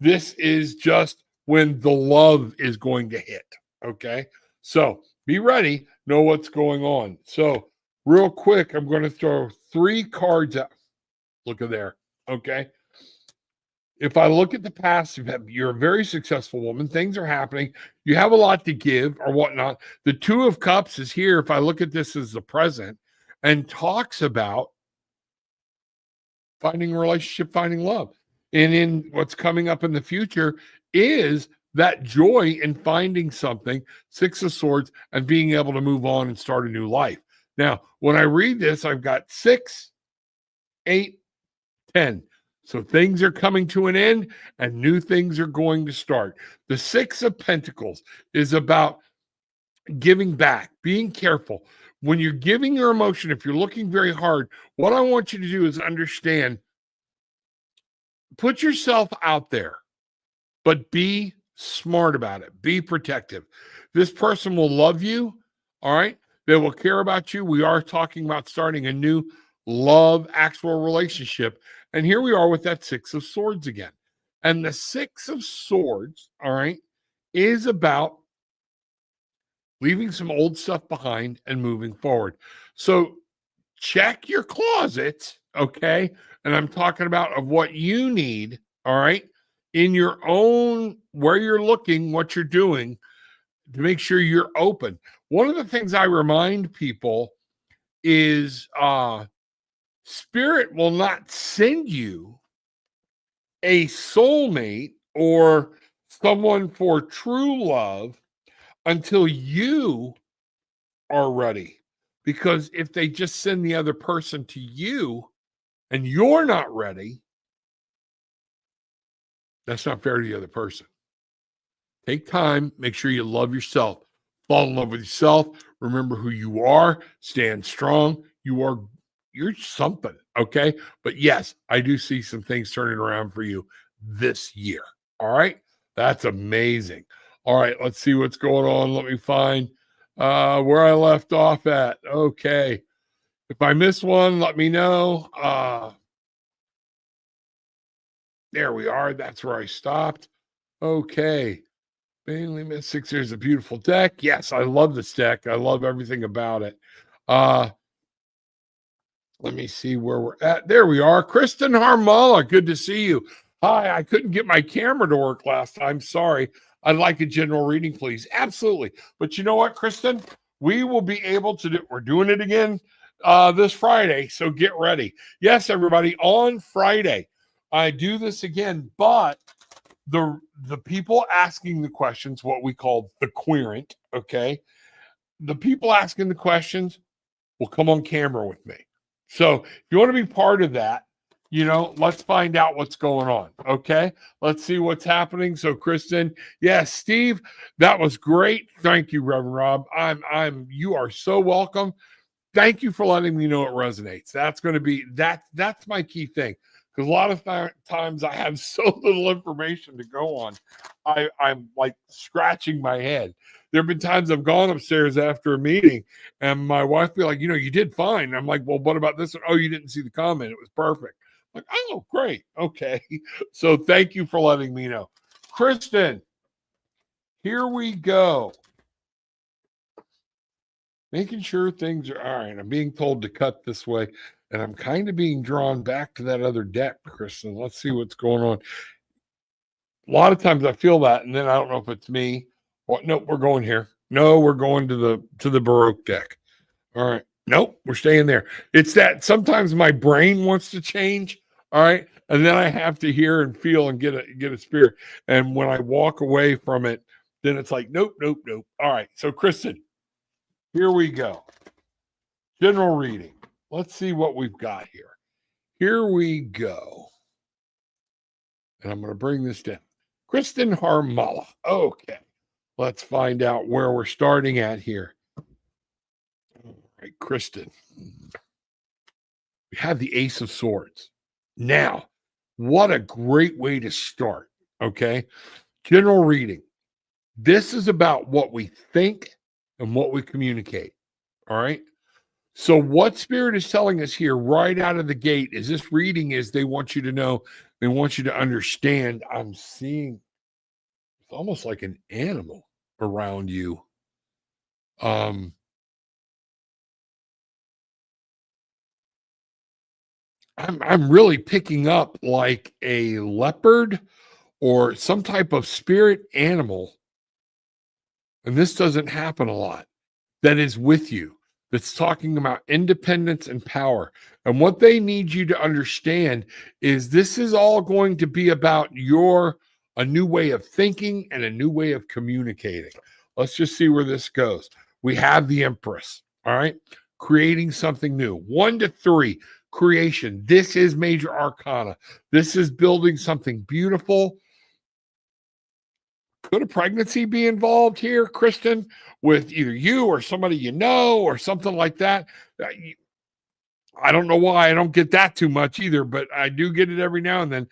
This is just when the love is going to hit. Okay. So be ready. Know what's going on. So real quick, I'm going to throw 3 cards out. Look at there. Okay. If I look at the past, you're a very successful woman. Things are happening. You have a lot to give or whatnot. The 2 of Cups is here. If I look at this as the present and talks about finding a relationship, finding love. And in what's coming up in the future is that joy in finding something, 6 of Swords, and being able to move on and start a new life. Now, when I read this, I've got 6, 8, 10. So things are coming to an end and new things are going to start. The 6 of Pentacles is about giving back, being careful. When you're giving your emotion, if you're looking very hard, what I want you to do is understand, put yourself out there, but be smart about it. Be protective. This person will love you. All right. They will care about you. We are talking about starting a new love, actual relationship. And here we are with that 6 of Swords again. And the 6 of Swords, all right, is about leaving some old stuff behind and moving forward. So check your closet, okay? And I'm talking about of what you need, all right, in your own, where you're looking, what you're doing, to make sure you're open. One of the things I remind people is Spirit will not send you a soulmate or someone for true love until you are ready. Because if they just send the other person to you and you're not ready, that's not fair to the other person. Take time, make sure you love yourself, fall in love with yourself, remember who you are, stand strong. You are you're something, okay? But yes, I do see some things turning around for you this year. All right. That's amazing. All right, let's see what's going on. Let me find where I left off at. Okay. If I miss one, let me know. There we are. That's where I stopped. Okay. Mainly missed 6 years. A beautiful deck. Yes, I love this deck. I love everything about it. Let me see where we're at. There we are. Kristen Harmala, good to see you. Hi, I couldn't get my camera to work last time. Sorry. I'd like a general reading, please. Absolutely. But you know what, Kristen? We will be able to do, we're doing it again this Friday, so get ready. Yes, everybody, on Friday, I do this again, but the people asking the questions, what we call the querent, okay? The people asking the questions will come on camera with me. So if you want to be part of that, let's find out what's going on. Okay. Let's see what's happening. So Kristen, yes, Steve, that was great. Thank you, Reverend Rob. You are so welcome. Thank you for letting me know it resonates. That's going to be, that's my key thing. Because a lot of times I have so little information to go on. I'm like scratching my head. There have been times I've gone upstairs after a meeting and my wife be like, you did fine. I'm like, well, what about this? Oh, you didn't see the comment. It was perfect. I'm like, oh, great. Okay. So thank you for letting me know. Kristen, here we go. Making sure things are all right. I'm being told to cut this way, and I'm kind of being drawn back to that other deck, Kristen. Let's see what's going on. A lot of times I feel that, and then I don't know if it's me. Well, nope, we're going here. No, we're going to the Baroque deck. All right. Nope, we're staying there. It's that sometimes my brain wants to change. All right. And then I have to hear and feel and get a spirit. And when I walk away from it, then it's like, nope, nope, nope. All right. So Kristen, here we go. General reading. Let's see what we've got here. Here we go. And I'm going to bring this down. Kristen Harmala. Okay. Let's find out where we're starting at here. All right, Kristen. We have the Ace of Swords. Now, what a great way to start. Okay. General reading. This is about what we think and what we communicate. All right. So what Spirit is telling us here right out of the gate is this reading is they want you to know, they want you to understand. I'm seeing it's almost like an animal around you. I'm really picking up like a leopard or some type of spirit animal. And this doesn't happen a lot. That is with you. That's talking about independence and power. And what they need you to understand is this is all going to be about a new way of thinking and a new way of communicating. Let's just see where this goes. We have the Empress, all right? Creating something new. 1 to 3, creation. This is major arcana. This is building something beautiful. Could a pregnancy be involved here, Kristen, with either you or somebody you know or something like that? I don't know why I don't get that too much either, but I do get it every now and then.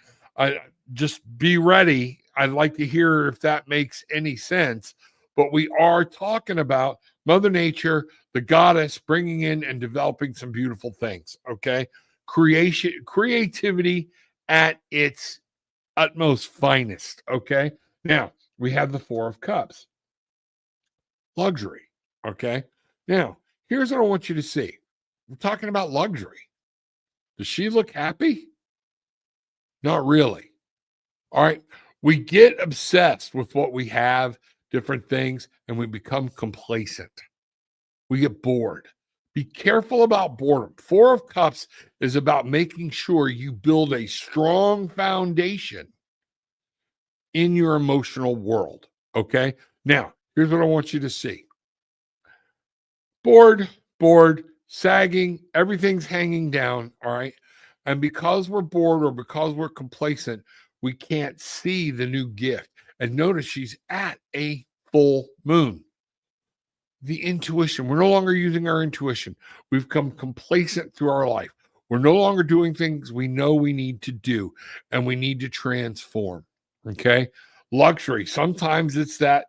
Just be ready. I'd like to hear if that makes any sense. But we are talking about Mother Nature, the goddess, bringing in and developing some beautiful things, okay? Creativity at its utmost finest, okay? Now, we have the 4 of Cups. Luxury. Okay. Now, here's what I want you to see. We're talking about luxury. Does she look happy? Not really. All right. We get obsessed with what we have, different things, and we become complacent. We get bored. Be careful about boredom. 4 of Cups is about making sure you build a strong foundation in your emotional world. Okay. Now, here's what I want you to see. Bored, sagging, everything's hanging down. All right. And because we're bored or because we're complacent, we can't see the new gift. And notice she's at a full moon. the intuition. We're no longer using our intuition. We've become complacent through our life. We're no longer doing things we know we need to do, and we need to transform. Okay. Luxury. Sometimes it's that,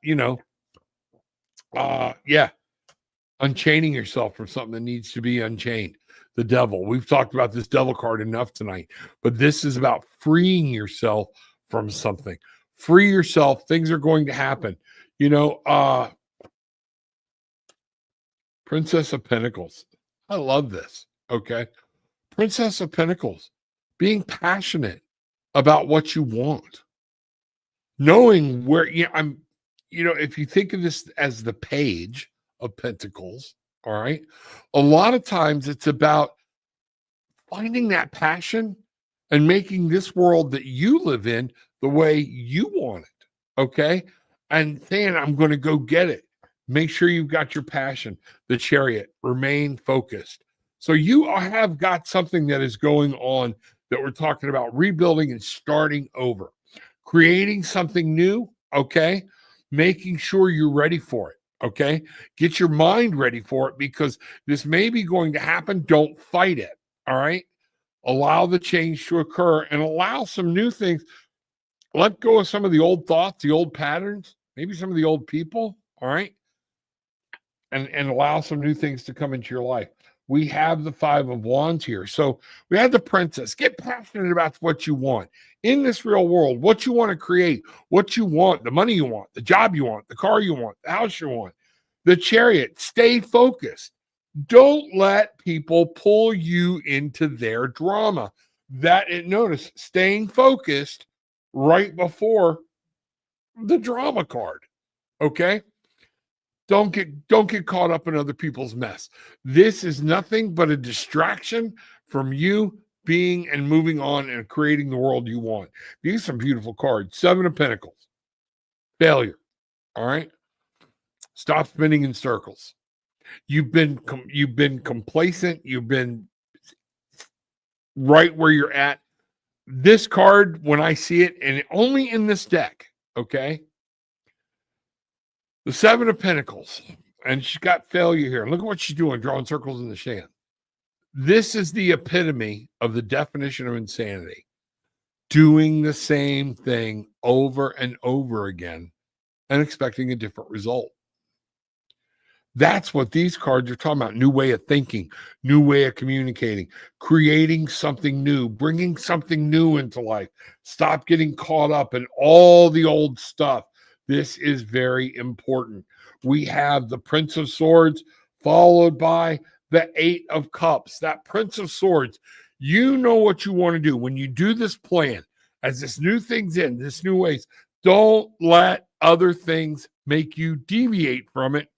unchaining yourself from something that needs to be unchained. The devil. We've talked about this devil card enough tonight, but this is about freeing yourself from something. Free yourself. Things are going to happen. Princess of Pentacles. I love this. Okay. Princess of Pentacles. Being passionate about what you want. Knowing where, if you think of this as the Page of Pentacles, all right, a lot of times it's about finding that passion and making this world that you live in the way you want it, okay? And saying, I'm going to go get it. Make sure you've got your passion. The Chariot, remain focused. So you have got something that is going on that we're talking about rebuilding and starting over. Creating something new, okay? Making sure you're ready for it, okay? Get your mind ready for it because this may be going to happen. Don't fight it, all right? Allow the change to occur and allow some new things. Let go of some of the old thoughts, the old patterns, maybe some of the old people, all right? And allow some new things to come into your life. We have the Five of Wands here. So we have the Princess. Get passionate about what you want in this real world, what you want to create, what you want, the money you want, the job you want, the car you want, the house you want. The Chariot, stay focused. Don't let people pull you into their drama. Notice staying focused right before the drama card. Okay? Don't get caught up in other people's mess. This is nothing but a distraction from you being and moving on and creating the world you want. These are some beautiful cards. Seven of Pentacles. Failure. All right. Stop spinning in circles. You've been complacent. You've been right where you're at. This card, when I see it, and only in this deck, okay? The Seven of Pentacles, and she's got failure here. Look at what she's doing, drawing circles in the sand. This is the epitome of the definition of insanity. Doing the same thing over and over again and expecting a different result. That's what these cards are talking about. New way of thinking, new way of communicating, creating something new, bringing something new into life. Stop getting caught up in all the old stuff. This is very important. We have the Prince of Swords followed by the Eight of Cups. That Prince of Swords, you know what you want to do. When you do this plan, as this new thing's in, this new ways, don't let other things make you deviate from it.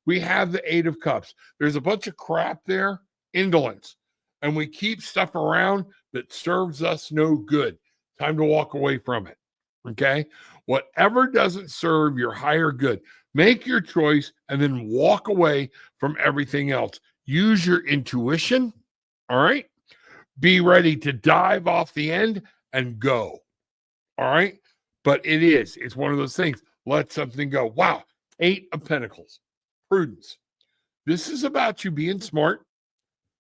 We have the Eight of Cups. There's a bunch of crap there, indolence, and we keep stuff around that serves us no good. Time to walk away from it, okay? Whatever doesn't serve your higher good, make your choice and then walk away from everything else. Use your intuition, all right? Be ready to dive off the end and go, all right? But it's one of those things. Let something go. Wow, Eight of Pentacles. Prudence. This is about you being smart.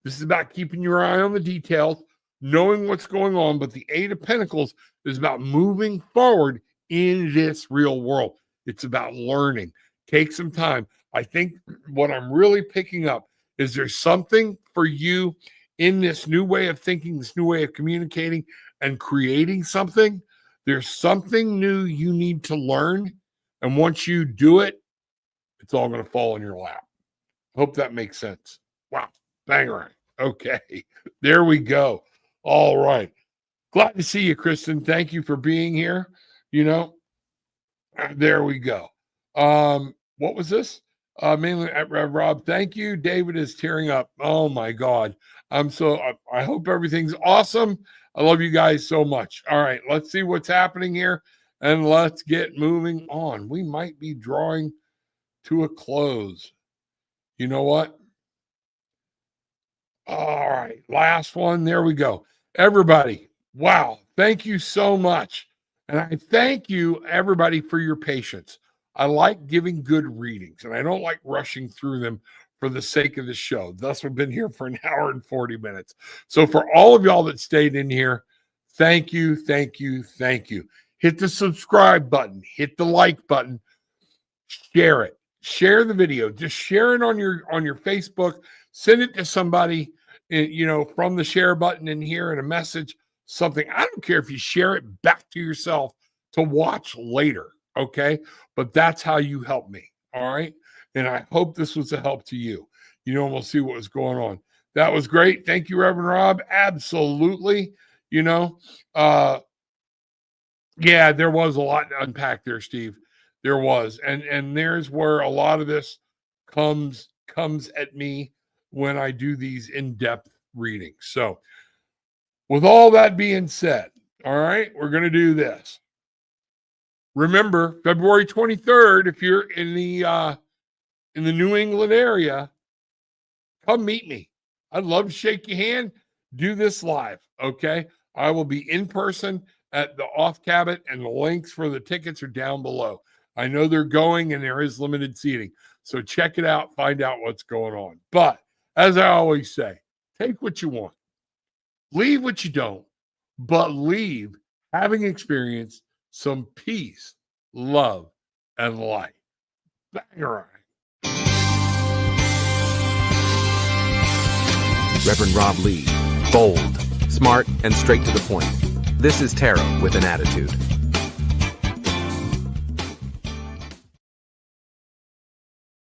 This is about keeping your eye on the details, knowing what's going on. But the Eight of Pentacles is about moving forward in this real world. It's about learning. Take some time. I think what I'm really picking up is there's something for you in this new way of thinking, this new way of communicating and creating something. There's something new you need to learn. And once you do it, it's all going to fall in your lap. Hope that makes sense. Wow. Banger. Okay. There we go. All right. Glad to see you, Kristen. Thank you for being here. There we go. What was this? Mainly at Rob. Thank you. David is tearing up. Oh my God. I hope everything's awesome. I love you guys so much. All right. Let's see what's happening here and let's get moving on. We might be drawing to a close. You know what? All right. Last one. There we go. Everybody. Wow. Thank you so much. And I thank you, everybody, for your patience. I like giving good readings, and I don't like rushing through them for the sake of the show. Thus, we've been here for an hour and 40 minutes. So for all of y'all that stayed in here, thank you, thank you, thank you. Hit the subscribe button, hit the like button, share it, share the video, just share it on your Facebook, send it to somebody, from the share button in here in a message, something. I don't care if you share it back to yourself to watch later, okay? But that's how you help me, all right? And I hope this was a help to you. We'll see what was going on. That was great. Thank you, Reverend Rob. Absolutely. Yeah, there was a lot to unpack there, Steve. There was. And there's where a lot of this comes at me when I do these in-depth readings. So with all that being said, all right, we're going to do this. Remember, February 23rd, if you're in the New England area, come meet me. I'd love to shake your hand, do this live, okay? I will be in person at the Off Cabot, and the links for the tickets are down below. I know they're going, and there is limited seating. So check it out, find out what's going on. But as I always say, take what you want, leave what you don't, but leave having experienced some peace, love, and light. Bangarang. Reverend Rob Lee, bold, smart, and straight to the point. This is Tarot with an Attitude.